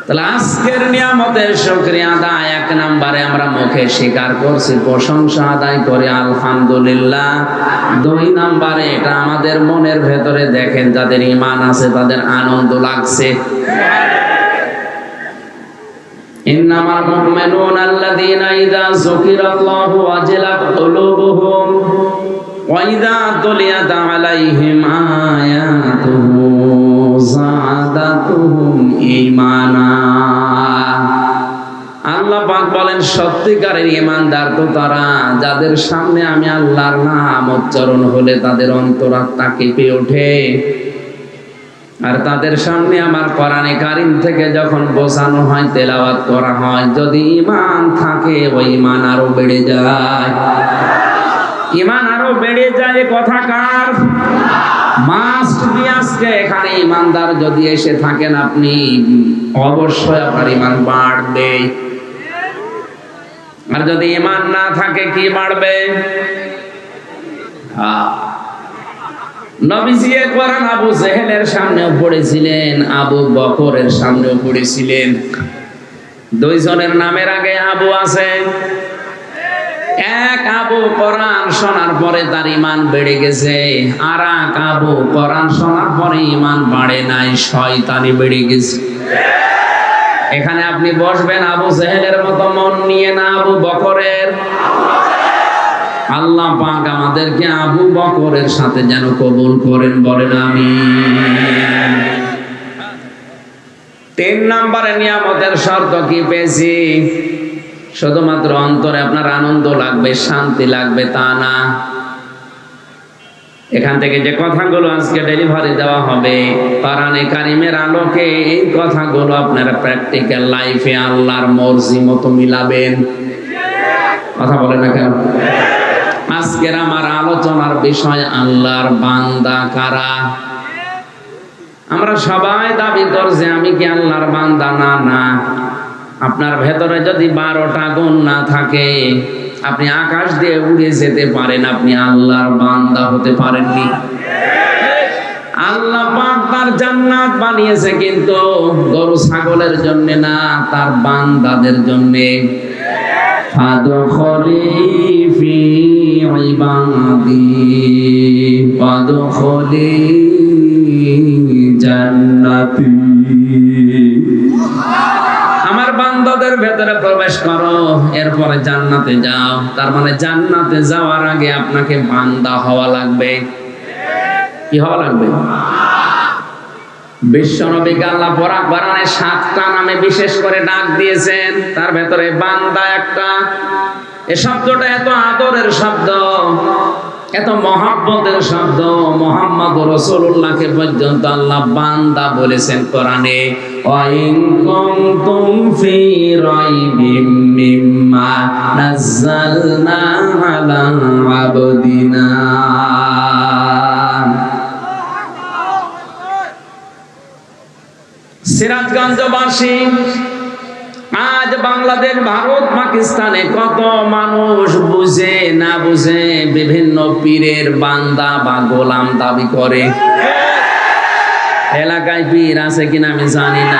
তাহলে আজকের নিয়ামতের শুকরিয়া আদায়, এক নম্বরে আমরা মুখে স্বীকার করছি, প্রশংসা আদায় করে আলহামদুলিল্লাহ। দুই নম্বরে এটা আমাদের মনের ভেতরে দেখেন, যাদের ঈমান আছে তাদের আনন্দ লাগছে। ইন্নামাল মুমিনুনা আল্লাযীনা ইযা যুকিরাল্লাহু ওয়াজিলাত কুলুবুহুম ওয়া ইযা তুলিয়াত আলাইহিম আয়াতুহু যাদাতুহুম ঈমানা। আল্লাহ পাক বলেন, সত্যিকারের ঈমানদার তো তারা যাদের সামনে আমি আল্লাহর নাম উচ্চারণ হলে তাদের অন্তরাত্মা কেঁপে ওঠে, আর তাদের সামনে আমার কোরআনে কারীম থেকে যখন বোঝানো হয়, তেলাওয়াত করা হয়, যদি ঈমান থাকে ওই ঈমান আরো বেড়ে যায়। ঈমান আরো বেড়ে যায়, কথা কার? Must be. আজকে এখানে ঈমানদার যদি এসে থাকেন আপনি, অবশ্যই আপনার ঈমান বাড়বে। আর যদি ঈমান না থাকে, কি বাড়বে? নবীজি একবার আবু জেহেলের সামনেও পড়েছিলেন, আবু বকরের সামনেও পড়েছিলেন। দুইজনের নামের আগে আবু আছে। এক আবু কোরআন শোনার পরে তার ঈমান বেড়ে গেছে, আর এক আবু কোরআন শোনার পরে ঈমান বাড়ে নাই, শয়তানি বেড়ে গেছে। এখানে আপনি বসবেন আবু জেহেলের মতো মন নিয়ে, না আবু বকরের। আল্লাহ পাক আমাদেরকে আবু বকরের সাথে যেন কবুল করেন, বলেন আমিন। তিন নম্বরে নিয়ামতের শর্ত কি পেয়েছি? শুধুমাত্র অন্তরে আপনার আনন্দ লাগবে, শান্তি লাগবে তা না। এখান থেকে যে কথাগুলো আজকে ডেলিভারি দেওয়া হবে, কোরআনে কারীমের আলোকে এই কথাগুলো আপনারা প্র্যাকটিক্যাল লাইফে আল্লাহর মর্জি মতো মিলাবেন। কথা বলেন না কেন? আজকের আমার আলোচনার বিষয় আল্লাহর বান্দা কারা। আমরা সবাই দাবি করছি আমি কি আল্লাহর বান্দা? না না, আপনার ভেতরে যদি 12টা গুণ না থাকে, আপনি আকাশ দিয়ে উড়ে যেতে পারেন, আপনি আল্লাহর বান্দা হতে পারেননি। আল্লাহ পাক তার জান্নাত বানিয়েছে কিন্তু গরু ছাগলের জন্য না, তার বান্দাদের জন্য। ফাদখুলি ফি ইবাদি ফাদখুলি জান্নাতি। আমার বান্দাদের ভেতরে প্রবেশ করো, এরপরে জান্নাতে যাও। তার মানে জান্নাতে যাওয়ার আগে আপনাকে বান্দা হওয়া লাগবে। কি হওয়া লাগবে? বিশ্বনবীকে আল্লাহ কোরআনে 7টা নামে বিশেষ করে ডাক দিয়েছেন, তার ভেতরে বান্দা একটা। এই শব্দটা এত আদরের শব্দ, এত মহব্বতের শব্দ। মুহাম্মদ রাসূলুল্লাহকে পর্যন্ত আল্লাহ বান্দা বলেছেন কোরআনে। ওয়া ইন কুনতুম ফি রাইবিম মিম্মা নাযালনা আলা আবদিনা। সিরাজগঞ্জবাসী, আজ বাংলাদেশ, ভারত, পাকিস্তানে কত মানুষ বুঝে না বুঝে বিভিন্ন পীরের বান্দা বা গোলাম দাবি করে। এলাকায় পীর আছে কিনা আমি জানি না,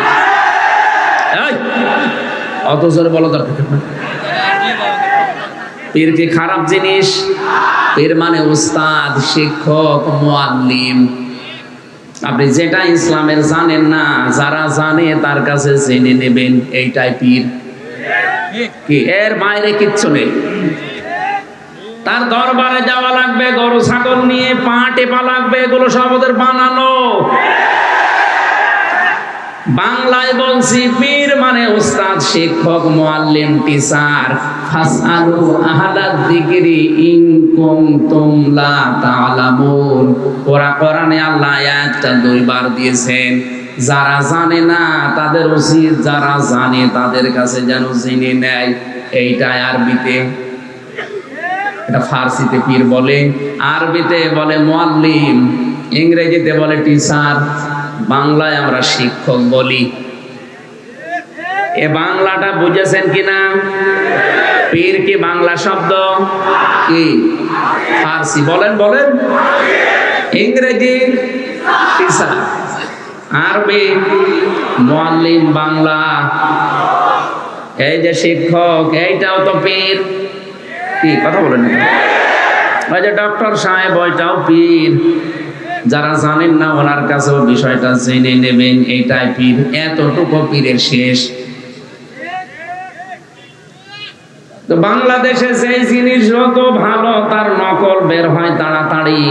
অত জোরে বলা দরকার। পীর কি খারাপ জিনিস? পীর মানে উস্তাদ, শিক্ষক, মুআল্লিম। আপনি যেটা ইসলামের জানেন না, যারা জানে তার কাছে জেনে নেবেন, এইটাই পীর। কি এর বাইরে কিচ্ছু নেই। তার দরবারে যাওয়া লাগবে, গরু ছাগল নিয়ে পা টেপা লাগবে, এগুলো সব ওদের বানানো। বাংলায় বলছি, পীর মানে উস্তাদ, শিক্ষক, মুআল্লিম, টিচার। ফাসআলু আহলাদ যিকরি ইন কুনতুম লা তা'লামুন। কোরআনে আল্লাহ আয়াতটা 2 বার দিয়েছেন। যারা জানে না তাদের উচিত যারা জানে তাদের কাছে যেন জেনে নেয়। এইটা আরবিতে, এটা ফার্সিতে পীর বলে, আরবিতে বলে মুআল্লিম, ইংরেজিতে বলে টিচার, বাংলায় আমরা শিক্ষক বলি। এ বাংলাটা বুঝেছেন কিনা? পীর কি বাংলা শব্দ? কি ফার্সি? বলেন বলেন। ইংরেজি টিচার, আরবি, মুআল্লিম বাংলা। এই যে শিক্ষক, এইটাও তো পীর। কি কথা বলেন? ওই যে ডক্টর সাহেব, ওইটাও পীর। যারা জানেন না ওনার কাছেও বিষয়টা জেনে নেবেন, এইটাই পীর। এতটুকু পীরের শেষ। তো বাংলাদেশে যে জিনিস যত ভালো তার নকল বের হয় তাড়াতাড়ি।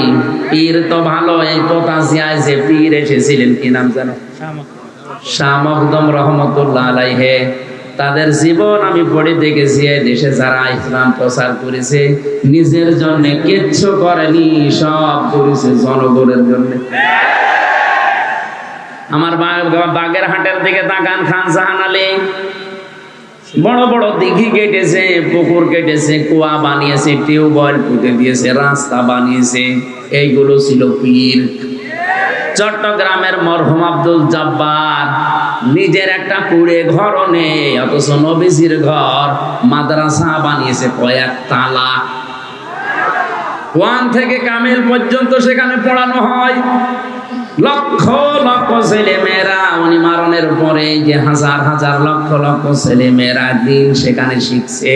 পীর তো ভালো, এই পোতাশিয়ায় যে পীর এসেছিলেন, কি নাম জানো? শাহ মখদুম রহমতুল্লাহ আলাইহি। তাদের জীবন আমি পড়ে দেখেছি। এই দেশে যারা ইসলাম প্রচার করেছে নিজের জন্য কিচ্ছু করেনি, সব করেছে জনগণের জন্য। আমার বাগেরহাটের দিকে তাকান, খান জাহান আলী বড় বড় দিঘি কেটেছে, পুকুর কেটেছে, কুয়া বানিয়েছে, টিউবওয়েল পুঁতে দিয়েছে, রাস্তা বানিয়েছে। এইগুলো ছিল পীর। চট্টগ্রামের মরহুম আব্দুল জব্বার নিজের একটা কুড়ে ঘর নেই, অথচ নবীজির ঘর, মাদ্রাসা বানিয়েছে কয়েক তালা। 1 থেকে কামিল পর্যন্ত সেখানে পড়ানো হয়। লক্ষ লক্ষ ছেলে মেয়েরা, উনি মারণের পরে যে হাজার হাজার লক্ষ লক্ষ ছেলে মেয়েরা দিন সেখানে শিখছে।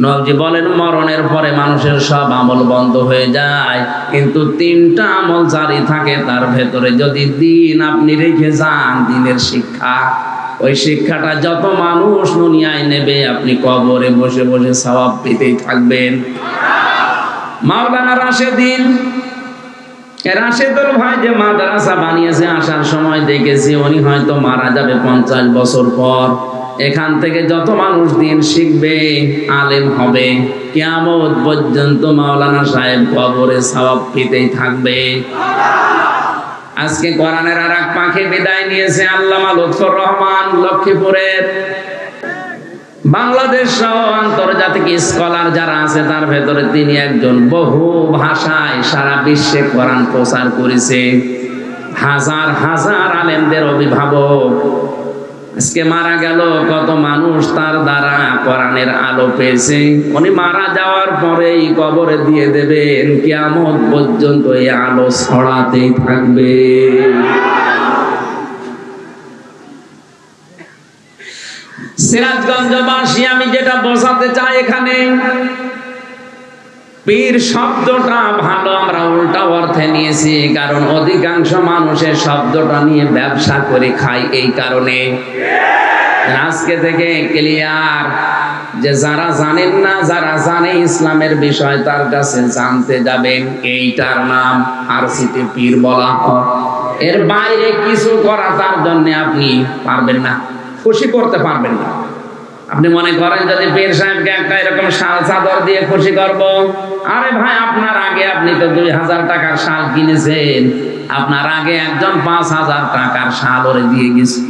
নবজি বলেন মরণের পরে মানুষের সব আমল বন্ধ হয়ে যায়, কিন্তু 3টা আমল জারি থাকে। তার ভেতরে যদি দিন আপনি রেখে যান, দিনের শিক্ষা, ওই শিক্ষাটা যত মানুষ দুনিয়ায় নেবে, আপনি কবরে বসে বসে সওয়াব পেতেই থাকবেন। মাওলানা রাশেদুল ভাই যে মাদ্রাসা বানিয়েছে, আসার সময় দেখেছি উনি হয়তো মারা যাবে 50 বছর পর। এখান থেকে যত মানুষ দিন শিখবে, আলেম হবে, কিয়ামত পর্যন্ত মাওলানা সাহেব কবরে সওয়াব পেতেই থাকবে। আজকে কোরআনের আর এক পাখি বিদায় নিয়েছে, আল্লামা লুৎফর রহমান লক্ষ্মীপুরের। বাংলাদেশ সহ আন্তর্জাতিক স্কলার যারা আছে তার ভেতরে তিনি একজন। বহু ভাষায় সারা বিশ্বে কোরআন প্রচার করেছে, হাজার হাজার আলেমদের অভিভাবক। আজকে মারা গেল, কত মানুষ তার দ্বারা কোরআনের আলো পেয়েছে। উনি মারা যাওয়ার পরেই কবরে দিয়ে দেবেন, কিয়ামত পর্যন্ত এই আলো ছড়াতেই থাকবে। সিরাজগঞ্জবাসী, আমি যেটা বোঝাতে চাই এখানে, পীর শব্দটা ভালো আমরা উল্টা অর্থে নিয়েছি, কারণ অধিকাংশ মানুষের শব্দটা নিয়ে ব্যবসা করে খায়। এই কারণে আজকে থেকে ক্লিয়ার যে যারা জানেন না, যারা জানে ইসলামের বিষয়, তার কাছে জানতে যাবেন। এইটার নাম ফার্সিতে পীর বলা হয়। এর বাইরে কিছু করা তার জন্য আপনি পারবেন না, খুশি করতে পারবেন না। আপনি মনে করেন যদি পীর সাহেবকে একটা এরকম শাল চাদর দিয়ে খুশি করব, আরে ভাই আপনার আগে আপনি তো 2000 টাকার শাল কিনেছেন, আপনার আগে একজন 5000 টাকার শাল ওরে দিয়ে গেছে।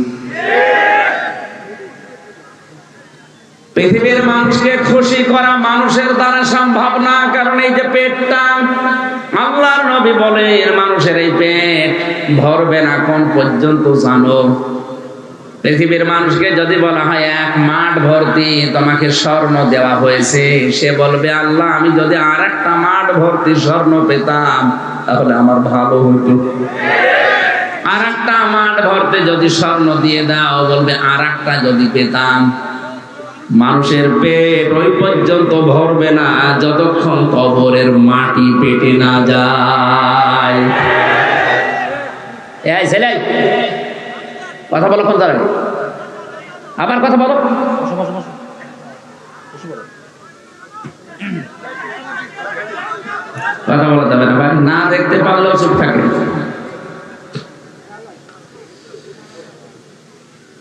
পৃথিবীর মানুষকে খুশি করা মানুষের দ্বারা সম্ভব না, কারণ এই যে পেটটা, আল্লাহর নবী বলেন মানুষের এই পেট ভরবে না কোন পর্যন্ত জানো? পৃথিবীর মানুষকে যদি বলা হয় 1 মাঠ ভর্তি তোমাকে স্বর্ণ দেওয়া হয়েছে, সে বলবে আল্লাহ আমি যদি আরেকটা মাঠ ভর্তি স্বর্ণ পেতাম তাহলে আমার ভালো হতো। আরেকটা মাঠ ভর্তি যদি স্বর্ণ দিয়ে দাও, বলবে আরেকটা যদি পেতাম। মানুষের পেট ওই পর্যন্ত ভরবে না যতক্ষণ কবরের মাটি পেটে না যায়। এই ছেলে কথা বলো, কোন জায়গায় আবার কথা বলো। কথা বলা যাবে না ভাই, না দেখতে পারলেও চুপ থাকে।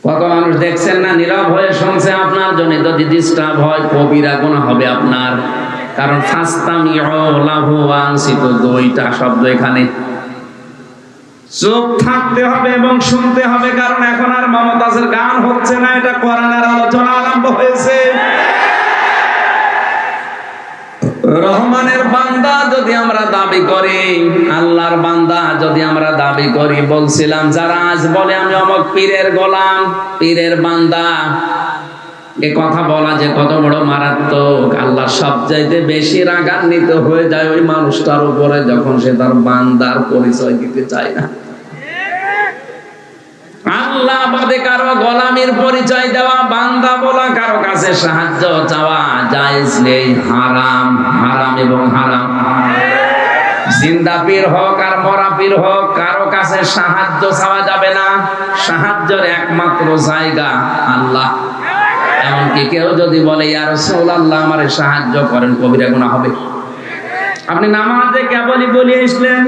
কত মানুষ দেখছেন না, নীরব হয়ে শুনছে আপনার জন্য। যদি ডিস্টার্ব হয় কবিরা গুনাহ হবে আপনার, কারণ ফাস্তামিউ লাহু ওয়া আনসিতু, 2টা শব্দ এখানে। চুপ থাকতে হবে এবং শুনতে হবে, কারণ এখন আর মমতাজের গান হচ্ছে না, এটা কোরআনের আলোচনা আরম্ভ হয়েছে। রহমানের বান্দা যদি আমরা দাবি করি, আল্লাহর বান্দা যদি আমরা দাবি করি, বলছিলাম যারা আজ বলে আমি অমুক পীরের গোলাম, পীরের বান্দা, এ কথা বলা যে কত বড় মারাত্মক। আল্লাহ সবচাইতে বেশি রাগান্বিত হয়ে যায় ওই মানুষটার উপরে যখন সে তার বান্দার পরিচয় দিতে চায় না। আল্লাহ বাদে কারো গোলামির পরিচয় দেওয়া, বান্দা বলা, কারো কাছে সাহায্য চাওয়া জায়েজ নেই, হারাম। হারাম এবং হারাম। জিন্দা পীর হোক আর মরা পীর হোক, কারো কাছে সাহায্য চাওয়া যাবে না। সাহায্যের একমাত্র জায়গা আল্লাহ। এমনকি কেউ যদি বলে ইয়া রাসূলুল্লাহ আমারে সাহায্য করেন, কবিরা গুনাহ হবে। আপনি নামাজে কেবলই বলে আসলেন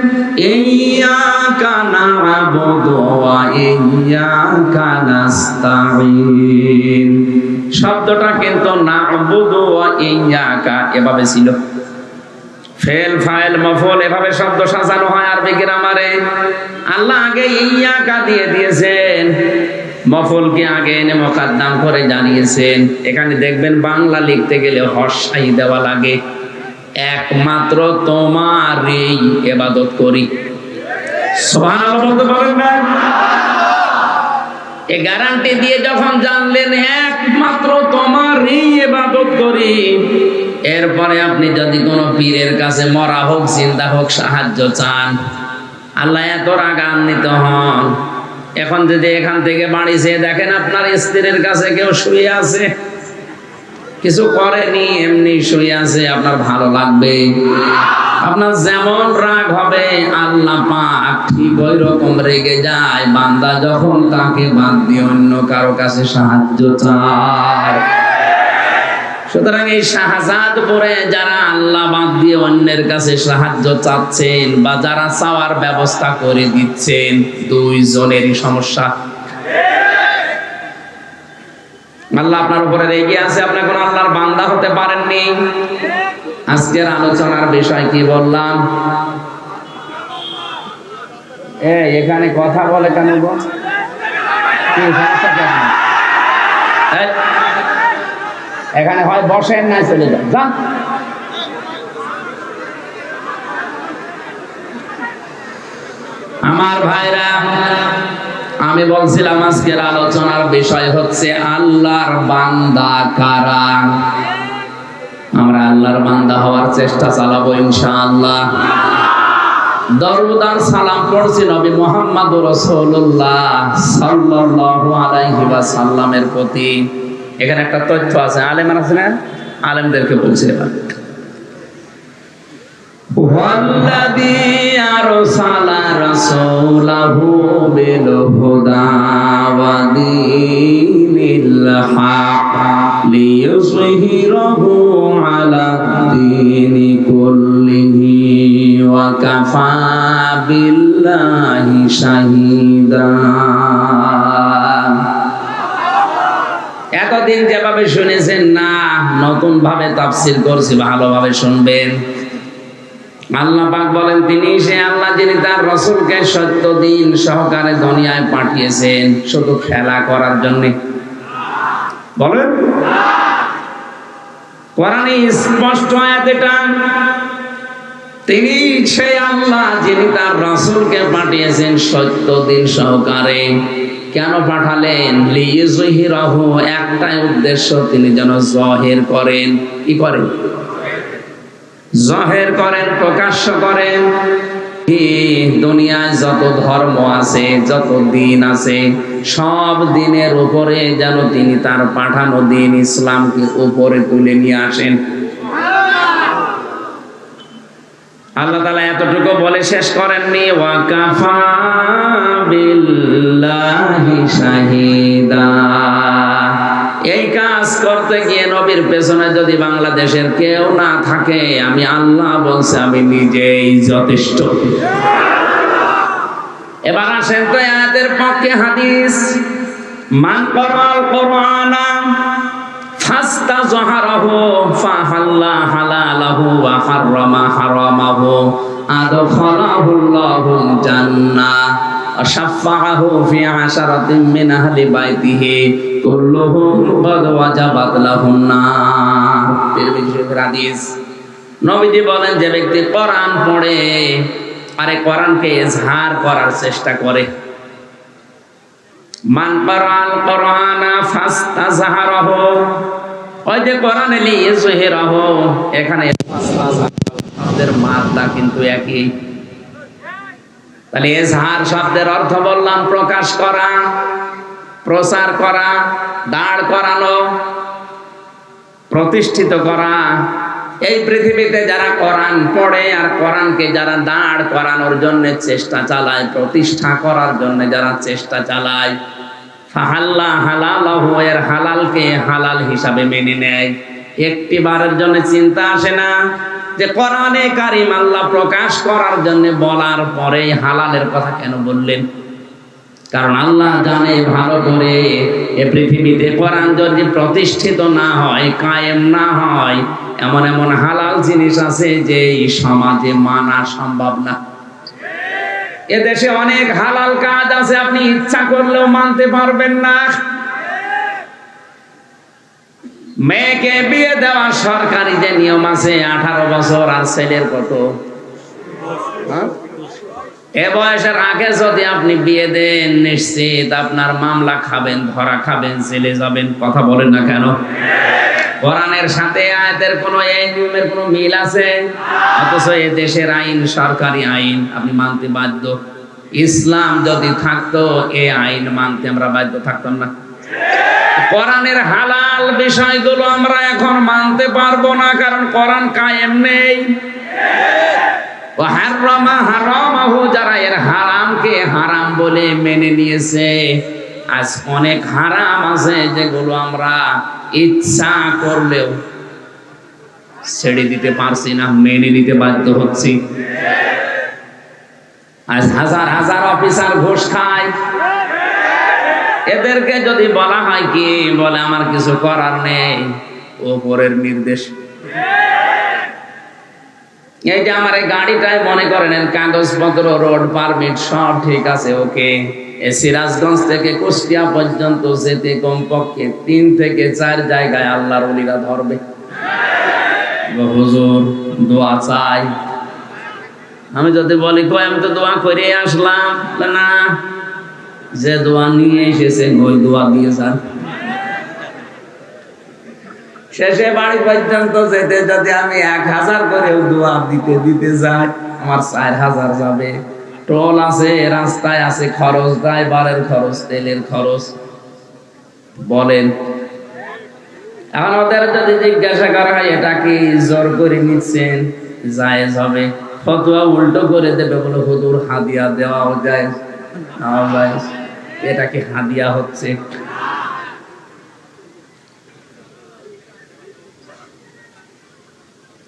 ইয়্যাকা না'বুদু ওয়া ইয়্যাকা নাস্তাঈন, শব্দটা কিন্তু না'বুদু ওয়া ইয়্যাকা এভাবে ছিল। ফেল ফাইল মফল এভাবে শব্দ সাজানো হয় আরবি গ্রামারে। আল্লাহ আগে ইয়্যাকা দিয়ে দিয়েছেন, মফলকে আগে এনে মুকদ্দম করে জানিয়েছেন। এখানে দেখবেন বাংলা লিখতে গেলে হর্ষাই দেওয়া লাগে। একমাত্র তোমারই ইবাদত করি। সুবহানাল্লাহ বলতে পারেন না? এই গ্যারান্টি দিয়ে যখন জানলেন একমাত্র তোমারই ইবাদত করি, এরপরে আপনি যদি কোনো পীরের কাছে মরা হোক জিন্দা হোক সাহায্য চান, আল্লাহ এত রাগান্বিত হন। এখন যদি এখান থেকে বাড়ি যেয়ে দেখেন আপনার স্ত্রীর কাছে কেউ শুয়ে আছে, কিছু করেনি, এমনি শুয়ে আছে, আপনার ভালো লাগবে? আপনার যেমন রাগ হবে আল্লাহ পাক ঠিক ওই রকম রেগে যায় বান্দা যখন তাকে বাদ দিয়ে অন্য কারো কাছে সাহায্য চায়। সুতরাং এই শাহজাদপুরে যারা আল্লাহ বাদ দিয়ে অন্যের কাছে সাহায্য চাচ্ছেন বা যারা চাওয়ার ব্যবস্থা করে দিচ্ছেন, দুইজনেরই সমস্যা। আল্লাহ আপনার উপরে রেগে আছে, আপনি কোন আল্লাহর বান্দা হতে পারেননি। আজকের আলোচনার বিষয় কি বললাম? এখানে কথা বলে কেন গো? এখানে হয় বসেন না চলে যান। আমার ভাইরা, আমি বলছিলাম আজকের আলোচনার বিষয় হচ্ছে আল্লাহর বান্দা কারা। আমরা আল্লাহর বান্দা হওয়ার চেষ্টা চালাবো ইনশাআল্লাহ। দরুদ আর সালাম পড়ছি নবী মুহাম্মদুর রাসূলুল্লাহ সাল্লাল্লাহু আলাইহি ওয়াসাল্লামের প্রতি। এখানে একটা তথ্য আছে, আলেম আছে না, আলেমদেরকে বলছি এবার। ওয়াল্লাযী আরসালা রাসূলাহু বিল হুদা ওয়া দীনিল হক লিইয়ুযহিরাহু আলা দীনি কুল্লিহি ওয়া কাফা বিল্লাহি শাহীদা। এতদিন যেভাবে শুনেছেন না, নতুন ভাবে তাফসীর করছি, ভালোভাবে শুনবেন। আল্লাহ পাক বলেন তিনি সে আল্লাহ যিনি তার রাসূলকে সত্য দিন সহকারে দুনিয়ায় পাঠিয়েছেন শুধু খেলা করার জন্য। বলেন, কোরআনে স্পষ্ট আয়াত এটা। তিনি সে আল্লাহ যিনি তার রাসূলকে পাঠিয়েছেন সত্য দিন সহকারে। কেন পাঠালেন? লিইয়ুযহিরাহু, একটাই উদ্দেশ্য, তিনি যেন জহির করেন। কি করেন? জহের করেন, প্রকাশ্য করেন। দুনিয়ায় যত ধর্ম আছে, যত দিন আছে, সব দিনের উপরে যেন তিনি তার পাঠানো দিন ইসলামকে উপরে তুলে নিয়ে আসেন। আল্লাহ তাআলা এতটুকু বলে শেষ করেননি, ওয়া কাফা বিল্লাহি শাহীদা। এই কাজ করতে গিয়ে নবীর পেছনে যদি বাংলাদেশের কেউ না থাকে, আমি আল্লাহ বলছি আমি নিজেই যথেষ্ট। এবার আসেন তো আয়াতের পক্ষে হাদিস। মান ক্বারাল কুরআনা ফাস্তাযহারাহু ফাহাল্লা হালালাহু ওয়া হাররামা হারামাহু আদখালাহুল্লাহুল জান্নাহ ওয়া শাফাআহু ফি আশারাতিন মিন আহলি বাইতিহি কুল্লুহুম ক্বাদ ওয়াজাবাত লাহুন নার। তিরমিজি শরীফের হাদিস। নবীজি বলেন, যে ব্যক্তি কোরআন পড়ে আরে কোরআনকে ইজহার করার চেষ্টা করে, মান ক্বারাল কুরআনা ফাস্তাযহারাহু, ওই যে কোরআনে লিইয়ুযহিরাহু, এখানে ফাস্তাযহারাহু শব্দের মাত্রা কিন্তু একই। তাহলে এজহার শব্দের অর্থ বললাম প্রকাশ করা, প্রচার করা, দাঁড় করানো, প্রতিষ্ঠিত করা। এই পৃথিবীতে যারা কোরআন পড়ে আর কোরআনকে যারা দাঁড় করানোর জন্য চেষ্টা চালায়, প্রতিষ্ঠা করার জন্য যারা চেষ্টা চালায়, ফাহাল্লা হালালাহু, এর হালালকে হালাল হিসাবে মেনে নেয়, একটি বারের জন্য চিন্তা আসে না যে কোরআনে কারিম আল্লাহ প্রকাশ করার জন্য বলার পরে হালালের কথা কেন বললেন? কারণ আল্লাহ জানে ভালো করে এ পৃথিবীতে কোরআন যদি প্রতিষ্ঠিত না হয়, কায়েম না হয়, এমন এমন হালাল জিনিস আছে যে এই সমাজে মানা সম্ভব না। এদেশে অনেক হালাল কাজ আছে আপনি ইচ্ছা করলেও মানতে পারবেন না। মেয়েকে বিয়ে দেওয়া সরকারি যে নিয়ম আছে, 18 বছর, আর ছেলের কত, এ বয়সের আগে যদি আপনি বিয়ে দেন, নিশ্চিত আপনার মামলা খাবেন, ধরা খাবেন, জেলে যাবেন। কথা বলেন না কেন? কোরআনের সাথে আয়াতের কোন এই নিয়মের কোন মিল আছে? অথচ এ দেশের আইন সরকারি আইন, আপনি মানতে বাধ্য। ইসলাম যদি থাকতো এই আইন মানতে আমরা বাধ্য থাকতাম না। কোরআনের হালাল বিষয়গুলো আমরা এখন মানতে পারবো না, কারণ কোরআন কায়েম নেই। যারা এর হারামকে হারাম বলে মেনে নিয়েছে, আজ অনেক হারাম আছে যেগুলো আমরা ইচ্ছা করলেও ছেড়ে দিতে পারছি না, মেনে নিতে বাধ্য হচ্ছি। আজ হাজার হাজার অফিসার ঘুষ খায়, এদেরকে যদি বলা হয় কি বলে আমার কিছু করার নেই, ওপরের নির্দেশ। এই যে আমার এই গাড়িটাই মনে করেন কাগজপত্র, রোড পারমিট সব ঠিক আছে, ওকে, সিরাজগঞ্জ থেকে কুষ্টিয়া পর্যন্ত যেতে কমপক্ষে 3 থেকে 4 জায়গায় আল্লাহর ওলিরা ধরবে, হুজুর দোয়া চাই। আমি যদি বলি কই আমি তো দোয়া করে আসলাম, না, যে দোয়া নিয়ে এসেছে ওই দোয়া দিয়ে যান। শেষে বাড়ি পর্যন্ত যেতে যদি আমি 1000 করেও দোয়া দিতে দিতে যাই, আমার 4000 যাবে। টোল আছে, রাস্তায় আছে খরচ, ড্রাইভারের খরচ, তেলের খরচ। বলেন, এখন ওদের যদি জিজ্ঞাসা করা হয় এটা কি জোর করে নিচ্ছেন, জায়েজ হবে? ফতোয়া উল্টো করে দেবে, বলে হুজুর হাদিয়া দেওয়াও যায়, এটা কি হাদিয়া হচ্ছে?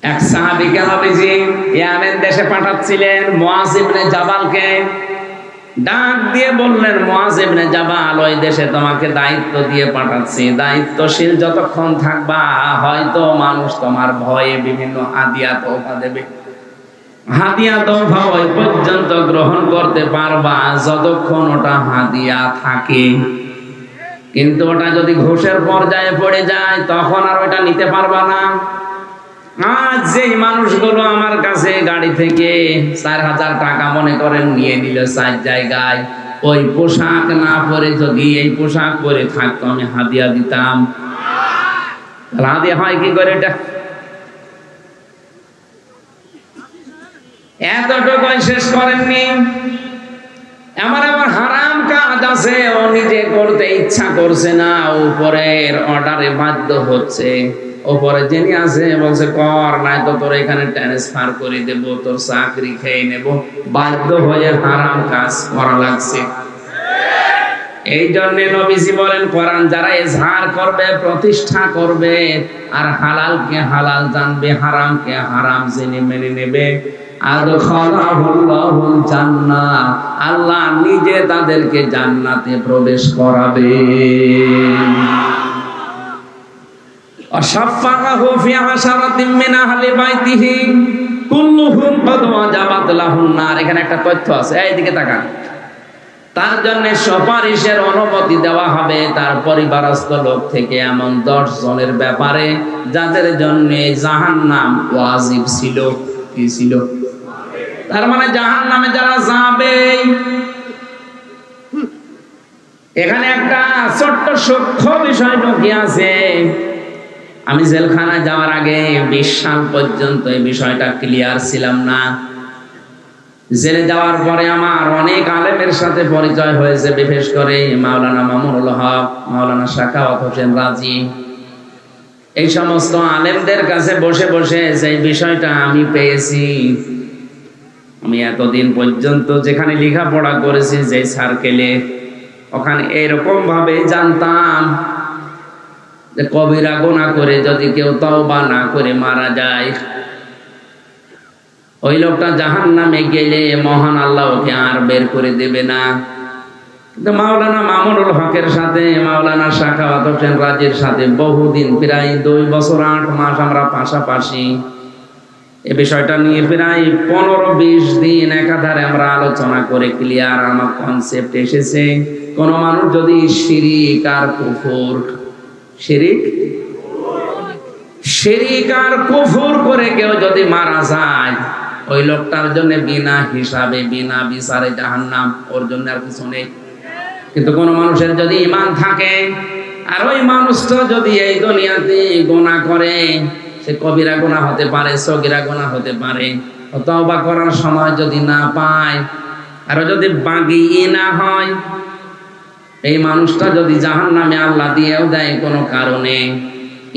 এক সাহাবীকে নবীজি ইয়ামেন দেশে পাঠাচ্ছিলেন, মুআজ ইবনে জাবালকে ডাক দিয়ে বললেন, মুআজ ইবনে জাবাল, ওই দেশে তোমাকে দায়িত্ব দিয়ে পাঠাচ্ছি, দায়িত্বশীল যতক্ষণ থাকবা হয়তো মানুষ তোমার ভয়ে বিভিন্ন হাদিয়া তোফা দেবে, হাদিয়া তোফা ওই পর্যন্ত গ্রহণ করতে পারবা যতক্ষণ ওটা হাদিয়া থাকে, কিন্তু ওটা যদি ঘুষের পর্যায়ে পড়ে যায় তখন আর ওটা নিতে পারবা না। আজ যেই মানুষগুলো আমার কাছে গাড়ি থেকে 4000 টাকা মনে করেন নিয়ে নিল 4 জায়গায়, ওই পোশাক না পরে যদি এই পোশাক পরে থাকতো আমি হাদিয়া দিতাম। হাদিয়া হয় কি করে? এটা এতটুকুই শেষ করেননি, আমার হারাম কাজ আছে ও নিজে করতে ইচ্ছা করছে না, উপরের অর্ডারে বাধ্য হচ্ছে। ওপরে যিনি আছে বলছে কর, নাই তো তোর এখানে ট্রান্সফার করে দেব, তোর চাকরি খেয়ে নেব, বাধ্য হয়ে হারাম কাজ করা লাগছে। এই জন্য নবীজি বলেন, কোরআন যারা ইজহার করবে, প্রতিষ্ঠা করবে, আর হালালকে হালাল জানবে, হারামকে হারাম জেনে মেনে নেবে, আদখালাহুল্লাহুল জান্নাহ, আল্লাহ নিজে তাদেরকে জান্নাতে প্রবেশ করাবেন। অশাফাআহু ফি আশারাতিন মিন আহলি বাইতিহি কুল্লুহুম ক্বাদ ওয়াজাবাত লাহুন নার। এখানে একটা তথ্য আছে, এইদিকে তাকান। তার জন্য সুপারিশের অনুমতি দেওয়া হবে তার পরিবারস্থ লোক থেকে এমন 10 জনের ব্যাপারে যাদের জন্য জাহান্নাম ওয়াজিব ছিল। কি ছিল? তার মানে জাহান্নামে যারা যাবে। এখানে একটা ছোট্ট সূক্ষ্ম বিষয় ঢুকে আছে। আমি জেলখানায় যাওয়ার আগে 20 সাল পর্যন্ত এই বিষয়টা ক্লিয়ার ছিলাম না জেলে যাওয়ার পরে আমার অনেক আলেমের সাথে পরিচয় হয়েছে, বিশেষ করে মাওলানা মামুনুল হক, মাওলানা সাখাওয়াত হোসেন রাজি। এই সমস্ত আলেমদের কাছে বসে বসে যে বিষয়টা আমি পেয়েছি, আমি এতদিন পর্যন্ত যেখানে লেখাপড়া করেছি যে সার্কেলে, ওখানে এরকম ভাবে জানতাম যে কবিরা গুনাহ করে যদি কেউ তওবা না করে মারা যায়, ওই লোকটা জাহান্নামে গেলে মহান আল্লাহ ওকে আর বের করে দেবে না। কিন্তু মাওলানা মামুনুল হকের সাথে মাওলানা সাখাওয়াত হোসেন রাজির সাথে বহুদিন, প্রায় 2 বছর 8 মাস আমরা পাশাপাশি এই বিষয়টা নিয়ে প্রায় 15-20 দিন একাধারে আমরা আলোচনা করে ক্লিয়ার আমার কনসেপ্ট এসেছে। কোন মানুষ যদি শিরিক আর কুফর, শিরিক আর কুফর করে কেউ যদি মারা যায়, ওই লোকটার জন্য বিনা হিসাবে বিনা বিচারে জাহান্নাম, ওর জন্য আর কিছু নেই। কিন্তু কোন মানুষের যদি ঈমান থাকে আর ওই মানুষটা যদি এই দুনিয়াতে গুনাহ করে, সে কবিরা গুনাহ হতে পারে, সগীরা গুনাহ হতে পারে, তওবা করার সময় যদি না পায় আর যদি বাগী না হয়, এই মানুষটা যদি জাহান্নামে আল্লাহ দিয়েও দেয় কোনো কারণে,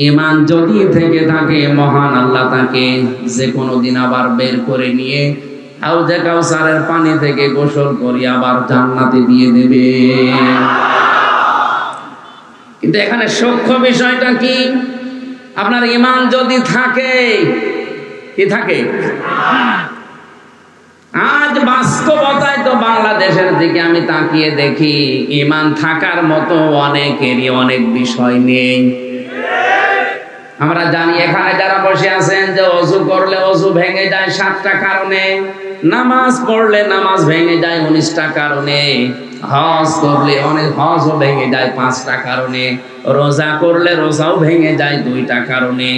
ঈমান যদি থেকে থাকে, মহান আল্লাহ তাকে যে কোনো দিন আবার বের করে নিয়ে হাউজে কাউসারের পানি থেকে গোসল করি আবার জান্নাতে দিয়ে দেবে। কিন্তু এখানে সূক্ষ্ম বিষয়টা কি? আপনার ঈমান যদি থাকে, কি থাকে? আজ বাস্তবতায় তো বাংলাদেশের দিকে আমি তাকিয়ে দেখি, ঈমান থাকার মতো অনেকেরই অনেক বিষয় নেই। আমরা জানি এখানে যারা বসে আছেন যে অজু করলে অজু ভেঙে যায় 7টা কারণে, নামাজ পড়লে নামাজ ভেঙে যায় 19টা কারণে, হজ করলে অনেক হজও ভেঙে যায় 5টা কারণে, রোজা করলে রোজাও ভেঙে যায় 2টা কারণে,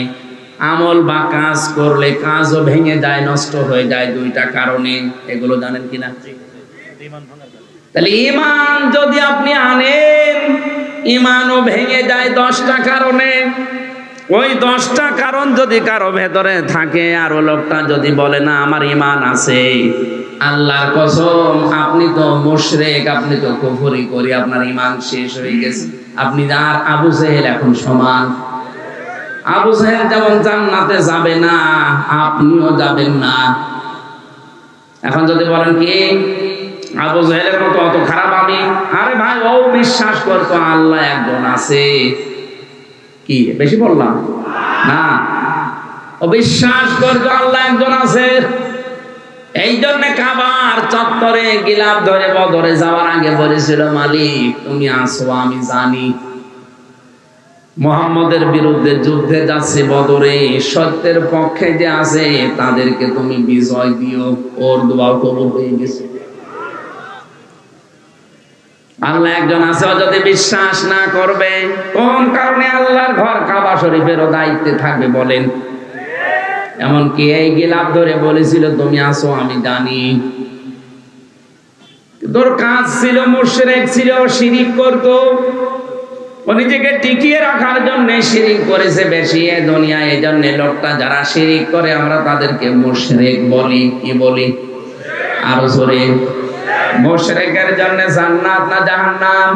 আমল বা কাজ করলে কাজও ভেঙে যায়, নষ্ট হয়ে যায় 2টা কারণে। এগুলো জানেন কিনা? তাহলে ঈমান যদি আপনি আনেন, ঈমানও ভেঙে যায় 10টা কারণে। ওই 10টা কারণ যদি কারো ভেতরে থাকে আর ও লোকটা যদি বলে না আমার ঈমান আছে, আল্লাহর কসম আপনি তো মুশরিক, আপনি তো কুফরি করি, আপনার ঈমান শেষ হয়ে গেছে। আপনি আর আবু জেহেল এখন সমান। আবু জেহেল যেমন জান্নাতে যাবে না, আপনিও যাবেন না। এখন যদি বলেন কি আবু জেহেলের মতো অত খারাপ আমি, আরে ভাই ও বিশ্বাস করতো আল্লাহ একজন আছে। কি বেশি বললাম না? ও বিশ্বাস করতো আল্লাহ একজন আছে। এই জন্য কাবার চত্বরে গিলাফ ধরে বদরে যাওয়ার আগে বলেছিল, মালিক তুমি আসো আমি জানি মুহাম্মদের বিরুদ্ধে যুদ্ধে যাচ্ছে বদরে, সত্যের পক্ষে যে আছে তাদেরকে তুমি বিজয় দিও। ওর দোয়া কবুল হয়ে গেছে। আল্লাহ একজন আছে, ও যদি বিশ্বাস না করবে, কোন কারণে আল্লাহর ঘর কাবা শরীফেরও দায়িত্বে থাকবে বলেন? এমনকি এই গিলাফ ধরে বলেছিল তুমি আসো আমি জানি। তোর কাজ ছিল মুশরিক ছিল, শিরিক করতো, ও নিজেকে টিকিয়ে রাখার জন্য শিরিক করেছে বেশি এ দুনিয়া। এই জন্য লোকটা যারা শিরিক করে আমরা তাদেরকে মুশরিক বলি। কি বলি? আরো জোরে। মুশরিকের জন্য জান্নাত না জাহান্নাম?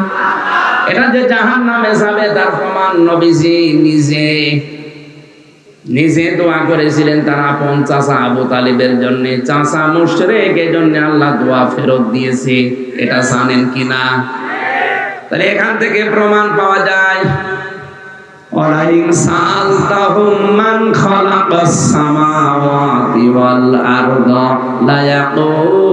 এটা যে জাহান্নামে যাবে তার প্রমাণ নবীজি নিজে দোয়া করেছিলেন তার আপন চাচা আবু তালিবের জন্য। চাচা মুশরিক, এই জন্য আল্লাহ দোয়া ফেরত দিয়েছে। এটা জানেন কিনা? তাহলে এখান থেকে প্রমাণ পাওয়া যায়, ওয়ালাইন সালতাহুম মান খালাকাস সামাওয়াতি ওয়াল আরদা লা ইয়াকুলুনাল্লাহ।